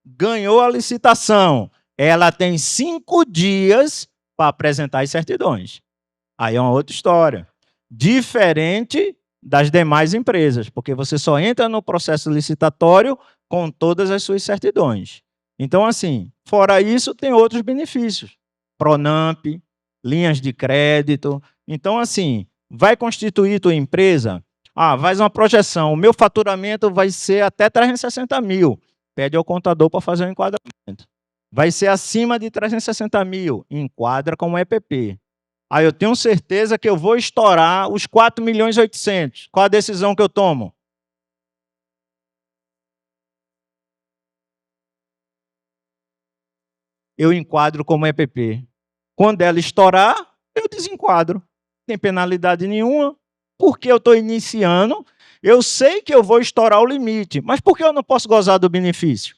Ganhou a licitação, ela tem 5 dias para apresentar as certidões. Aí é uma outra história. Diferente das demais empresas, porque você só entra no processo licitatório com todas as suas certidões. Então, assim, fora isso, tem outros benefícios. Pronamp, linhas de crédito. Então, assim, vai constituir tua empresa? Ah, faz uma projeção. O meu faturamento vai ser até 360 mil. Pede ao contador para fazer um enquadramento. Vai ser acima de 360 mil. Enquadra como EPP. Aí eu tenho certeza que eu vou estourar os 4 milhões e 800. Qual a decisão que eu tomo? eu enquadro como EPP. Quando ela estourar, eu desenquadro. Não tem penalidade nenhuma, porque eu estou iniciando, eu sei que eu vou estourar o limite, mas por que eu não posso gozar do benefício?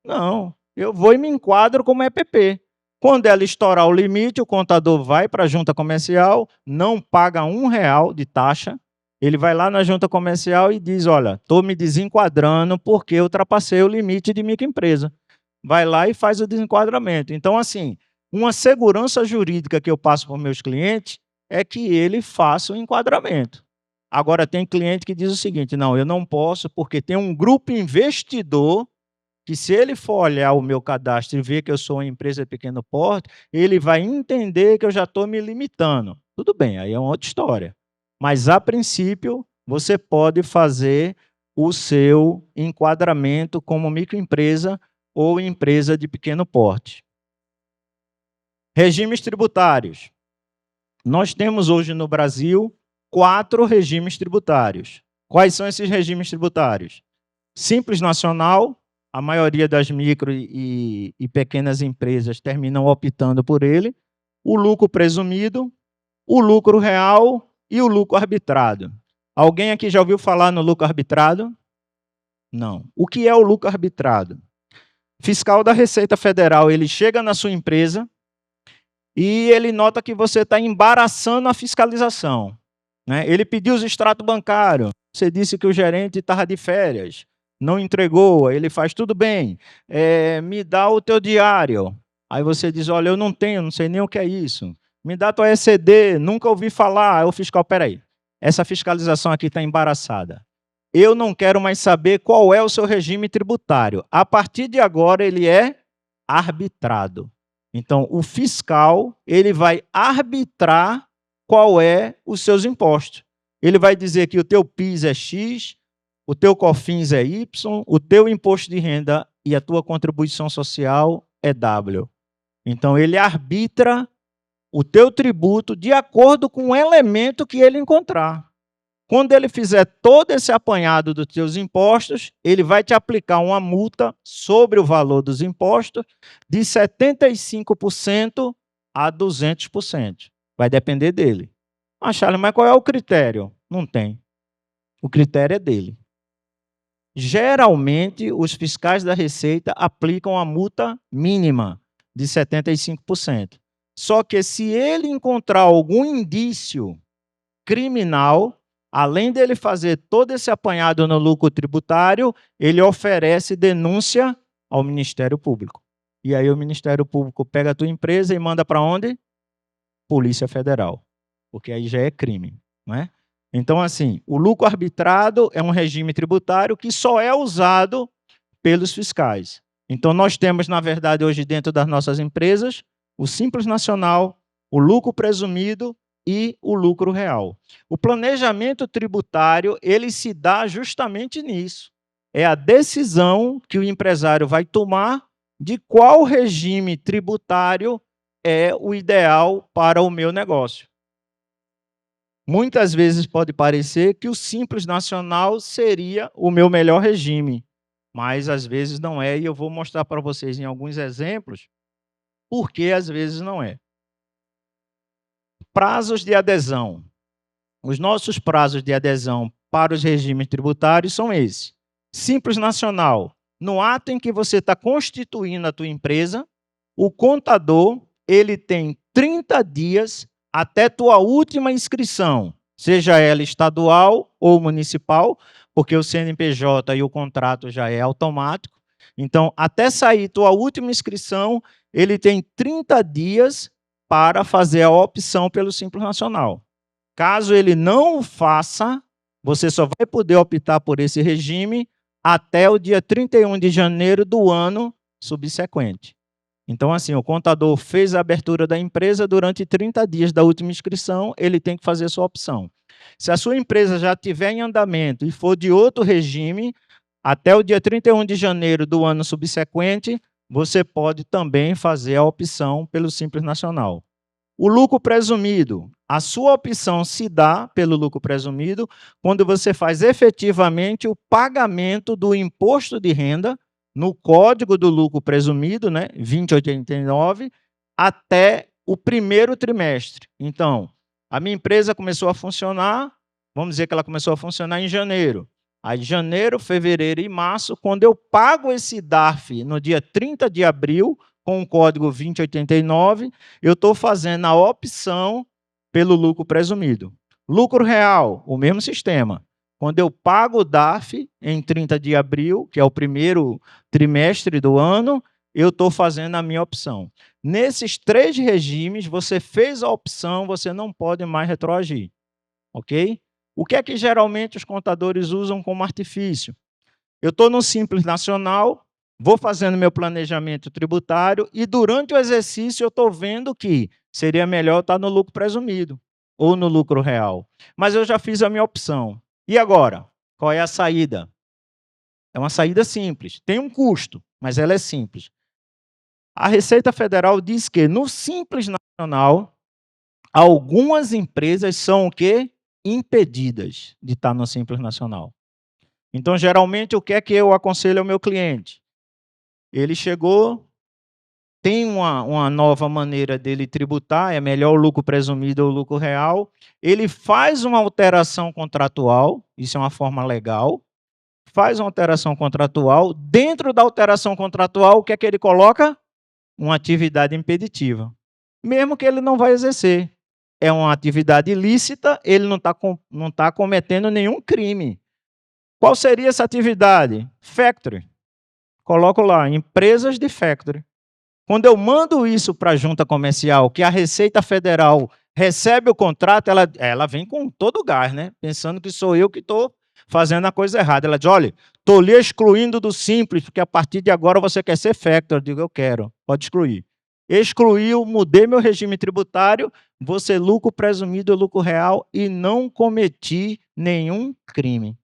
Não, eu vou e me enquadro como EPP. Quando ela estourar o limite, o contador vai para a junta comercial, não paga R$1 de taxa, ele vai lá na junta comercial e diz, olha, estou me desenquadrando porque eu ultrapassei o limite de microempresa. Vai lá e faz o desenquadramento. Então, assim, uma segurança jurídica que eu passo para os meus clientes é que ele faça o enquadramento. Agora, tem cliente que diz o seguinte, não, eu não posso porque tem um grupo investidor que, se ele for olhar o meu cadastro e ver que eu sou uma empresa de pequeno porte, ele vai entender que eu já estou me limitando. Tudo bem, aí é uma outra história. Mas, a princípio, você pode fazer o seu enquadramento como microempresa ou empresa de pequeno porte. Regimes tributários. Nós temos hoje no Brasil 4 regimes tributários. Quais são esses regimes tributários? Simples Nacional, a maioria das micro e pequenas empresas terminam optando por ele. O lucro presumido, o lucro real e o lucro arbitrado. Alguém aqui já ouviu falar no lucro arbitrado? Não. O que é o lucro arbitrado? Fiscal da Receita Federal, ele chega na sua empresa e ele nota que você está embaraçando a fiscalização, né? Ele pediu os extratos bancários, você disse que o gerente estava de férias, não entregou, ele faz tudo bem, me dá o teu diário. Aí você diz, olha, eu não tenho, não sei nem o que é isso. Me dá tua ECD, nunca ouvi falar. Aí o fiscal, peraí, essa fiscalização aqui está embaraçada. Eu não quero mais saber qual é o seu regime tributário. A partir de agora, ele é arbitrado. Então, o fiscal, ele vai arbitrar qual é os seus impostos. Ele vai dizer que o teu PIS é X, o teu COFINS é Y, o teu imposto de renda e a tua contribuição social é W. Então, ele arbitra o teu tributo de acordo com o elemento que ele encontrar. Quando ele fizer todo esse apanhado dos teus impostos, ele vai te aplicar uma multa sobre o valor dos impostos de 75% a 200%. Vai depender dele. Ah, Charles, mas qual é o critério? Não tem. O critério é dele. Geralmente, os fiscais da Receita aplicam a multa mínima de 75%. Só que se ele encontrar algum indício criminal, além dele fazer todo esse apanhado no lucro tributário, ele oferece denúncia ao Ministério Público. E aí o Ministério Público pega a tua empresa e manda para onde? Polícia Federal. Porque aí já é crime, não é? Então, assim, o lucro arbitrado é um regime tributário que só é usado pelos fiscais. Então, nós temos, na verdade, hoje dentro das nossas empresas, o Simples Nacional, o lucro presumido e o lucro real. O planejamento tributário, ele se dá justamente nisso. É a decisão que o empresário vai tomar de qual regime tributário é o ideal para o meu negócio. Muitas vezes pode parecer que o Simples Nacional seria o meu melhor regime, mas às vezes não é, e eu vou mostrar para vocês em alguns exemplos por que às vezes não é. Prazos de adesão. Os nossos prazos de adesão para os regimes tributários são esses. Simples Nacional. No ato em que você está constituindo a tua empresa, o contador ele tem 30 dias até tua última inscrição, seja ela estadual ou municipal, porque o CNPJ e o contrato já é automático. Então, até sair tua última inscrição, ele tem 30 dias para fazer a opção pelo Simples Nacional. Caso ele não o faça, você só vai poder optar por esse regime até o dia 31 de janeiro do ano subsequente. Então, assim, o contador fez a abertura da empresa, durante 30 dias da última inscrição, ele tem que fazer a sua opção. Se a sua empresa já estiver em andamento e for de outro regime, até o dia 31 de janeiro do ano subsequente, você pode também fazer a opção pelo Simples Nacional. O lucro presumido. A sua opção se dá pelo lucro presumido quando você faz efetivamente o pagamento do imposto de renda no código do lucro presumido, né, 2089, até o primeiro trimestre. Então, a minha empresa começou a funcionar, vamos dizer que ela começou a funcionar em janeiro. Aí, janeiro, fevereiro e março, quando eu pago esse DARF no dia 30 de abril, com o código 2089, eu estou fazendo a opção pelo lucro presumido. Lucro real, o mesmo sistema. Quando eu pago o DARF em 30 de abril, que é o primeiro trimestre do ano, eu estou fazendo a minha opção. Nesses 3 regimes, você fez a opção, você não pode mais retroagir. Ok? O que é que geralmente os contadores usam como artifício? Eu estou no Simples Nacional, vou fazendo meu planejamento tributário e durante o exercício eu estou vendo que seria melhor estar no lucro presumido ou no lucro real. Mas eu já fiz a minha opção. E agora? Qual é a saída? É uma saída simples. Tem um custo, mas ela é simples. A Receita Federal diz que no Simples Nacional, algumas empresas são o quê? Impedidas de estar no Simples Nacional. Então, geralmente, o que é que eu aconselho ao meu cliente? Ele chegou, tem uma nova maneira dele tributar, é melhor o lucro presumido ou o lucro real. Ele faz uma alteração contratual, isso é uma forma legal, faz uma alteração contratual. Dentro da alteração contratual, o que é que ele coloca? Uma atividade impeditiva, mesmo que ele não vai exercer. É uma atividade ilícita, ele não está cometendo nenhum crime. Qual seria essa atividade? Factory. Coloco lá, empresas de factory. Quando eu mando isso para a junta comercial, que a Receita Federal recebe o contrato, ela vem com todo o gás, né? Pensando que sou eu que estou fazendo a coisa errada. Ela diz, olha, estou lhe excluindo do Simples, porque a partir de agora você quer ser factory. Eu digo, eu quero, pode excluir. Excluiu, mudei meu regime tributário, vou ser lucro presumido ou lucro real e não cometi nenhum crime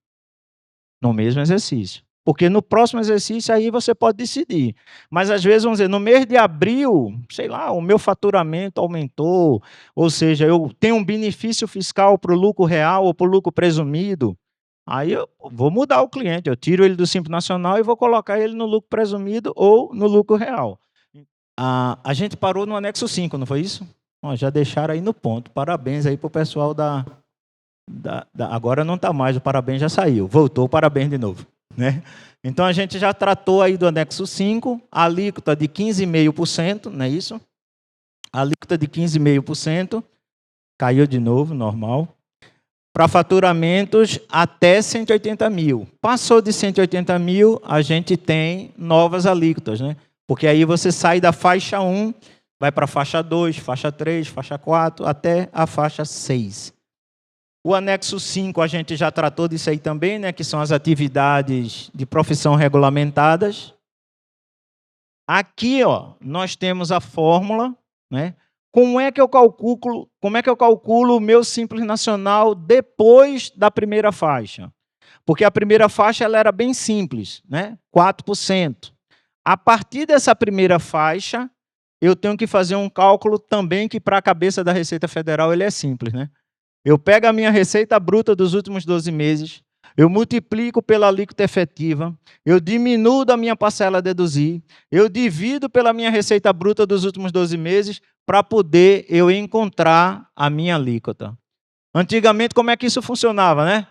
no mesmo exercício. Porque no próximo exercício aí você pode decidir. Mas às vezes, vamos dizer, no mês de abril, sei lá, o meu faturamento aumentou, ou seja, eu tenho um benefício fiscal para o lucro real ou para o lucro presumido. Aí eu vou mudar o cliente, eu tiro ele do Simples Nacional e vou colocar ele no lucro presumido ou no lucro real. A gente parou no anexo 5, não foi isso? Ó, já deixaram aí no ponto. Parabéns aí para o pessoal agora não está mais, o parabéns já saiu. Voltou o parabéns de novo. Né? Então, a gente já tratou aí do anexo 5, a alíquota de 15,5%, não é isso? A alíquota de 15,5%, caiu de novo, normal. Para faturamentos até 180 mil. Passou de 180 mil, a gente tem novas alíquotas, né? Porque aí você sai da faixa 1, vai para a faixa 2, faixa 3, faixa 4, até a faixa 6. O anexo 5 a gente já tratou disso aí também, né, que são as atividades de profissão regulamentadas. Aqui, ó, nós temos a fórmula, né? Como é que eu calculo o meu Simples Nacional depois da primeira faixa? Porque a primeira faixa ela era bem simples, né? 4%. A partir dessa primeira faixa, eu tenho que fazer um cálculo também que para a cabeça da Receita Federal ele é simples, né? Eu pego a minha receita bruta dos últimos 12 meses, eu multiplico pela alíquota efetiva, eu diminuo da minha parcela a deduzir, eu divido pela minha receita bruta dos últimos 12 meses para poder eu encontrar a minha alíquota. Antigamente, como é que isso funcionava, né?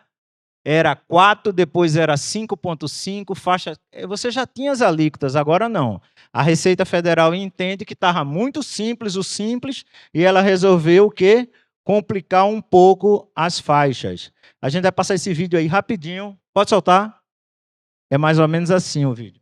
Era 4, depois era 5,5, faixa... Você já tinha as alíquotas, agora não. A Receita Federal entende que estava muito simples o simples e ela resolveu o quê? Complicar um pouco as faixas. A gente vai passar esse vídeo aí rapidinho. Pode soltar? É mais ou menos assim o vídeo.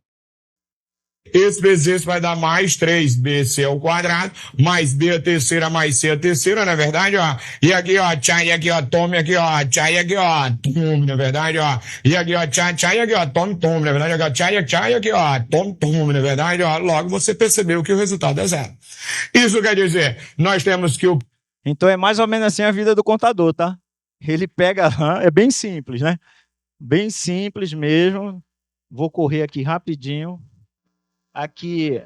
Esse vezes esse vai dar mais 3bc ao quadrado, mais b a terceira, mais c a terceira, na verdade, ó. E aqui, ó, tchá, e aqui, ó, tome, aqui, ó, tchá, e aqui, ó, tome, na verdade, ó. E aqui, ó, tchá, tchá, e aqui, ó, tome, tome, na verdade, ó, tchá, e aqui, ó, tome, tome, na verdade, ó. Logo você percebeu que o resultado é zero. Isso quer dizer, nós temos que o... Então é mais ou menos assim a vida do contador, tá? Ele pega lá, é bem simples, né? Bem simples mesmo. Vou correr aqui rapidinho. Aqui,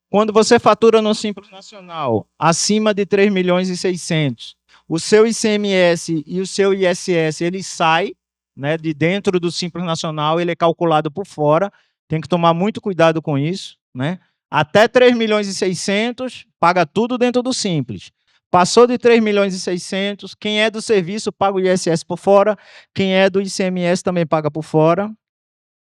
quando você fatura no Simples Nacional acima de 3.600.000, o seu ICMS e o seu ISS, ele sai, né, de dentro do Simples Nacional, ele é calculado por fora. Tem que tomar muito cuidado com isso, né? Até 3 milhões e 600, paga tudo dentro do Simples. Passou de 3 milhões e 600, quem é do serviço paga o ISS por fora, quem é do ICMS também paga por fora.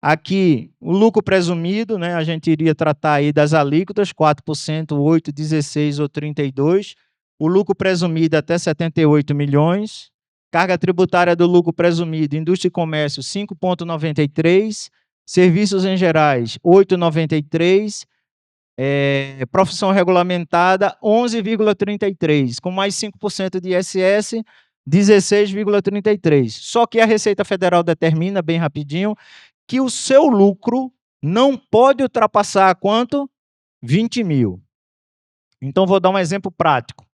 Aqui, o lucro presumido, né? A gente iria tratar aí das alíquotas, 4%, 8%, 16% ou 32%. O lucro presumido até 78 milhões. Carga tributária do lucro presumido, indústria e comércio, 5,93%. Serviços em gerais, 8,93%. Profissão regulamentada, 11,33%. Com mais 5% de ISS, 16,33%. Só que a Receita Federal determina, bem rapidinho, que o seu lucro não pode ultrapassar quanto? 20 mil. Então, vou dar um exemplo prático.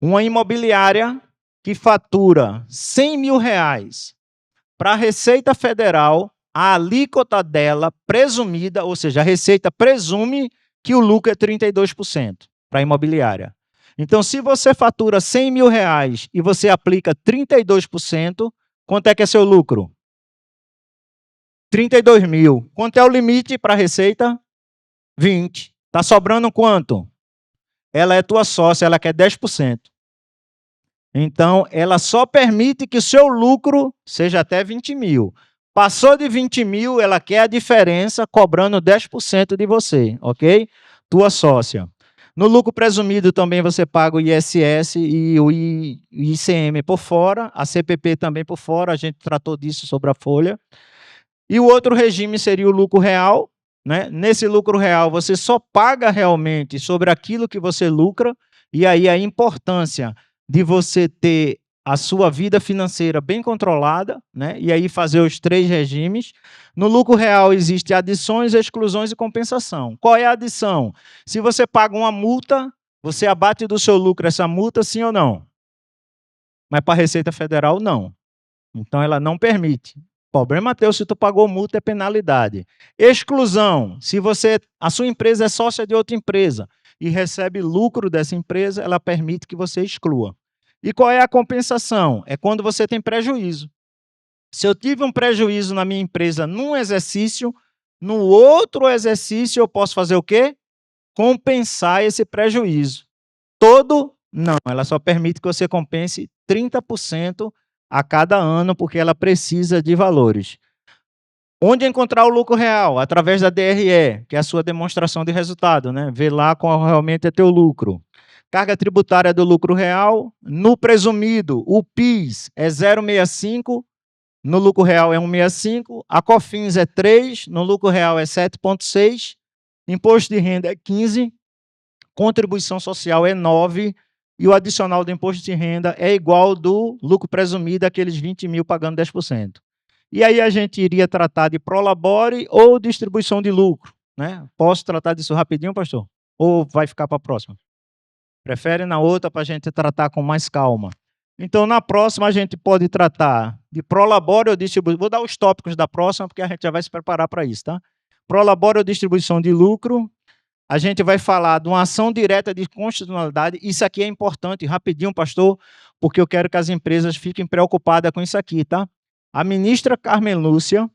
Uma imobiliária que fatura 100 mil reais para a Receita Federal, a alíquota dela presumida, ou seja, a Receita presume que o lucro é 32% para a imobiliária. Então, se você fatura 100 mil reais e você aplica 32%, quanto é que é seu lucro? 32 mil. Quanto é o limite para a Receita? 20. Está sobrando quanto? Ela é tua sócia, ela quer 10%. Então, ela só permite que o seu lucro seja até 20 mil. Passou de 20 mil, ela quer a diferença, cobrando 10% de você, ok? Tua sócia. No lucro presumido também você paga o ISS e o ICM por fora, a CPP também por fora, a gente tratou disso sobre a folha. E o outro regime seria o lucro real, né? Nesse lucro real, você só paga realmente sobre aquilo que você lucra, e aí a importância de você ter a sua vida financeira bem controlada, né? E aí fazer os 3 regimes. No lucro real existem adições, exclusões e compensação. Qual é a adição? Se você paga uma multa, você abate do seu lucro essa multa, sim ou não? Mas para a Receita Federal, não. Então, ela não permite. Problema teu, se tu pagou multa, é penalidade. Exclusão. Se a sua empresa é sócia de outra empresa e recebe lucro dessa empresa, ela permite que você exclua. E qual é a compensação? É quando você tem prejuízo. Se eu tive um prejuízo na minha empresa num exercício, no outro exercício eu posso fazer o quê? Compensar esse prejuízo. Todo? Não, ela só permite que você compense 30% a cada ano, porque ela precisa de valores. Onde encontrar o lucro real? Através da DRE, que é a sua demonstração de resultado, né? Ver lá qual realmente é teu lucro. Carga tributária do lucro real, no presumido, o PIS é 0,65, no lucro real é 1,65, a COFINS é 3, no lucro real é 7,6, imposto de renda é 15, contribuição social é 9, e o adicional do imposto de renda é igual do lucro presumido, aqueles 20 mil pagando 10%. E aí a gente iria tratar de prolabore ou distribuição de lucro, né? Posso tratar disso rapidinho, pastor? Ou vai ficar para a próxima? Prefere na outra para a gente tratar com mais calma. Então, na próxima, a gente pode tratar de prolabore ou distribuição. Vou dar os tópicos da próxima, porque a gente já vai se preparar para isso, tá? Prolabore ou distribuição de lucro. A gente vai falar de uma ação direta de constitucionalidade. Isso aqui é importante, rapidinho, pastor, porque eu quero que as empresas fiquem preocupadas com isso aqui, tá? A ministra Carmen Lúcia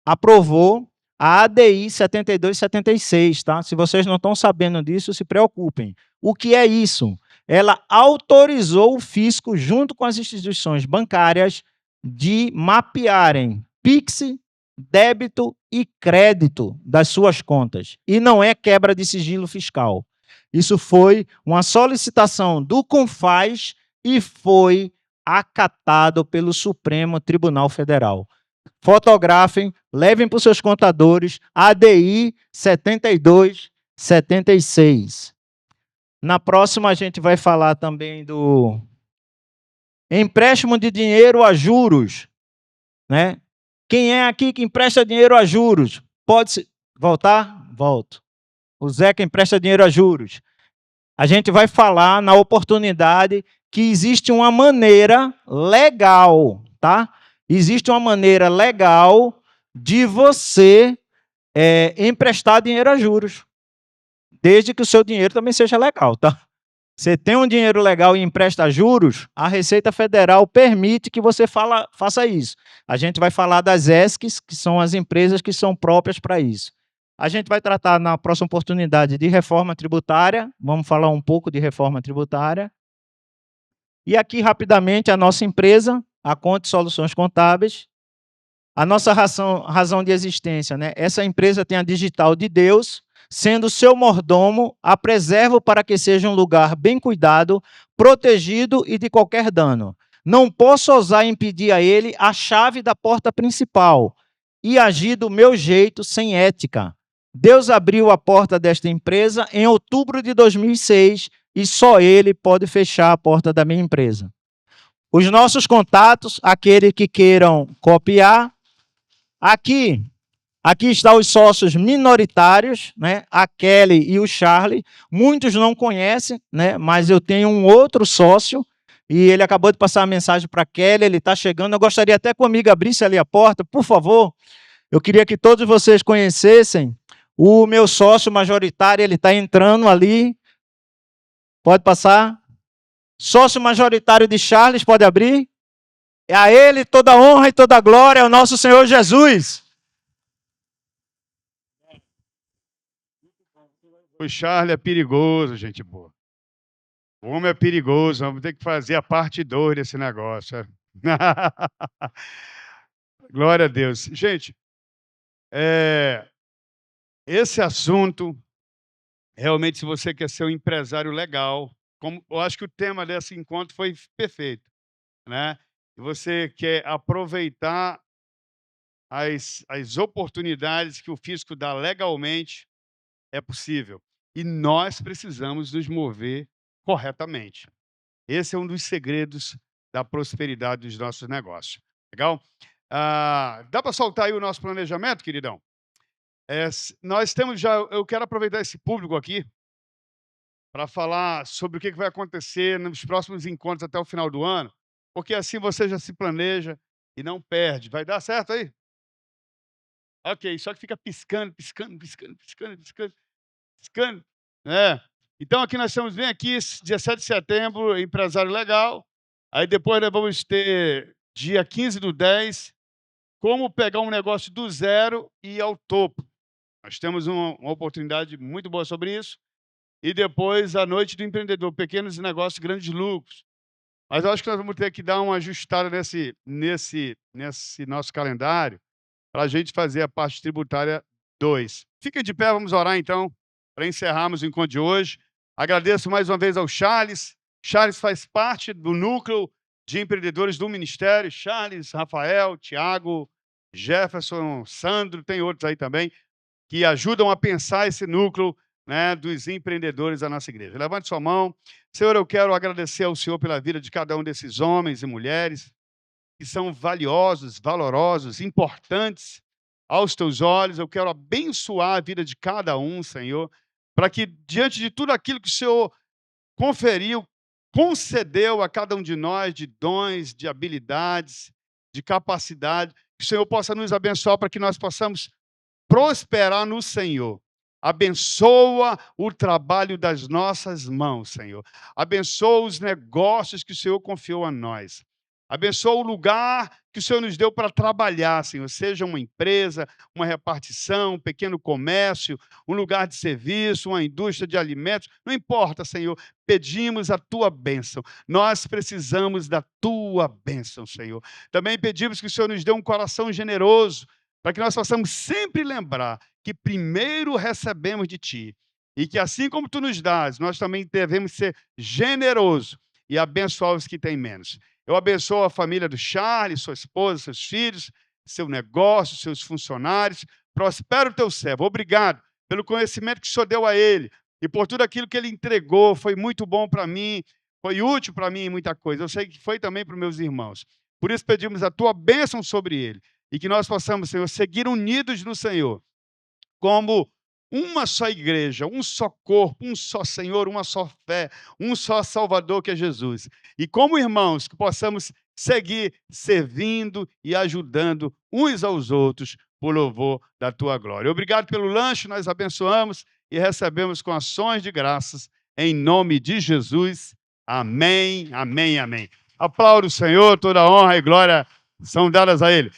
aprovou a ADI 7276, tá? Se vocês não estão sabendo disso, se preocupem. O que é isso? Ela autorizou o fisco, junto com as instituições bancárias, de mapearem Pix, débito e crédito das suas contas. E não é quebra de sigilo fiscal. Isso foi uma solicitação do CONFAZ e foi acatado pelo Supremo Tribunal Federal. Fotografem, levem para os seus contadores, ADI 7276. Na próxima, a gente vai falar também do empréstimo de dinheiro a juros, né? Quem é aqui que empresta dinheiro a juros? Pode voltar? Volto. O Zé que empresta dinheiro a juros. A gente vai falar na oportunidade que existe uma maneira legal, tá? Existe uma maneira legal de você emprestar dinheiro a juros. Desde que o seu dinheiro também seja legal, tá? Você tem um dinheiro legal e empresta juros, a Receita Federal permite que você faça isso. A gente vai falar das ESCs, que são as empresas que são próprias para isso. A gente vai tratar na próxima oportunidade de reforma tributária, vamos falar um pouco de reforma tributária. E aqui, rapidamente, a nossa empresa, a Conte Soluções Contábeis, a nossa razão de existência, né? Essa empresa tem a digital de Deus, sendo seu mordomo, a preservo para que seja um lugar bem cuidado, protegido e de qualquer dano. Não posso ousar impedir a ele a chave da porta principal e agir do meu jeito, sem ética. Deus abriu a porta desta empresa em outubro de 2006 e só ele pode fechar a porta da minha empresa. Os nossos contatos, aqueles que queiram copiar, aqui estão os sócios minoritários, né? A Kelly e o Charlie. Muitos não conhecem, né? Mas eu tenho um outro sócio e ele acabou de passar a mensagem para a Kelly, ele está chegando. Eu gostaria até que o amigo abrisse ali a porta, por favor. Eu queria que todos vocês conhecessem o meu sócio majoritário, ele está entrando ali. Pode passar. Sócio majoritário de Charles, pode abrir. É a ele toda honra e toda glória, é o nosso Senhor Jesus. O Charlie é perigoso, gente boa. O homem é perigoso, vamos ter que fazer a parte 2 desse negócio. Glória a Deus. Gente, esse assunto, realmente, se você quer ser um empresário legal, como eu acho que o tema desse encontro foi perfeito, né? E você quer aproveitar as oportunidades que o fisco dá legalmente, é possível. E nós precisamos nos mover corretamente. Esse é um dos segredos da prosperidade dos nossos negócios. Legal? Dá para soltar aí o nosso planejamento, queridão? Nós temos já... Eu quero aproveitar esse público aqui para falar sobre o que vai acontecer nos próximos encontros até o final do ano, porque assim você já se planeja e não perde. Vai dar certo aí? Ok, só que fica piscando, Então, aqui nós estamos bem aqui, 17 de setembro, empresário legal. Aí depois nós vamos ter, dia 15/10, como pegar um negócio do zero e ir ao topo. Nós temos uma oportunidade muito boa sobre isso. E depois, a noite do empreendedor, pequenos negócios, grandes lucros. Mas eu acho que nós vamos ter que dar uma ajustada nesse nosso calendário para a gente fazer a parte tributária 2. Fiquem de pé, vamos orar então, para encerrarmos o encontro de hoje. Agradeço mais uma vez ao Charles. Charles faz parte do núcleo de empreendedores do Ministério. Charles, Rafael, Tiago, Jefferson, Sandro, tem outros aí também, que ajudam a pensar esse núcleo, né, dos empreendedores da nossa igreja. Levante sua mão. Senhor, eu quero agradecer ao Senhor pela vida de cada um desses homens e mulheres que são valiosos, valorosos, importantes aos teus olhos. Eu quero abençoar a vida de cada um, Senhor, para que, diante de tudo aquilo que o Senhor conferiu, concedeu a cada um de nós de dons, de habilidades, de capacidade, que o Senhor possa nos abençoar para que nós possamos prosperar no Senhor. Abençoa o trabalho das nossas mãos, Senhor. Abençoa os negócios que o Senhor confiou a nós. Abençoa o lugar que o Senhor nos deu para trabalhar, Senhor. Seja uma empresa, uma repartição, um pequeno comércio, um lugar de serviço, uma indústria de alimentos. Não importa, Senhor. Pedimos a Tua bênção. Nós precisamos da Tua bênção, Senhor. Também pedimos que o Senhor nos dê um coração generoso, para que nós possamos sempre lembrar que primeiro recebemos de Ti. E que assim como Tu nos dás, nós também devemos ser generosos e abençoar os que têm menos. Eu abençoo a família do Charles, sua esposa, seus filhos, seu negócio, seus funcionários. Prospera o Teu servo. Obrigado pelo conhecimento que o Senhor deu a ele e por tudo aquilo que ele entregou. Foi muito bom para mim, foi útil para mim em muita coisa. Eu sei que foi também para os meus irmãos. Por isso pedimos a Tua bênção sobre ele e que nós possamos, Senhor, seguir unidos no Senhor, como uma só igreja, um só corpo, um só Senhor, uma só fé, um só Salvador que é Jesus. E como irmãos, que possamos seguir servindo e ajudando uns aos outros por louvor da Tua glória. Obrigado pelo lanche, nós abençoamos e recebemos com ações de graças em nome de Jesus. Amém, amém, amém. Aplauda o Senhor, toda honra e glória são dadas a Ele.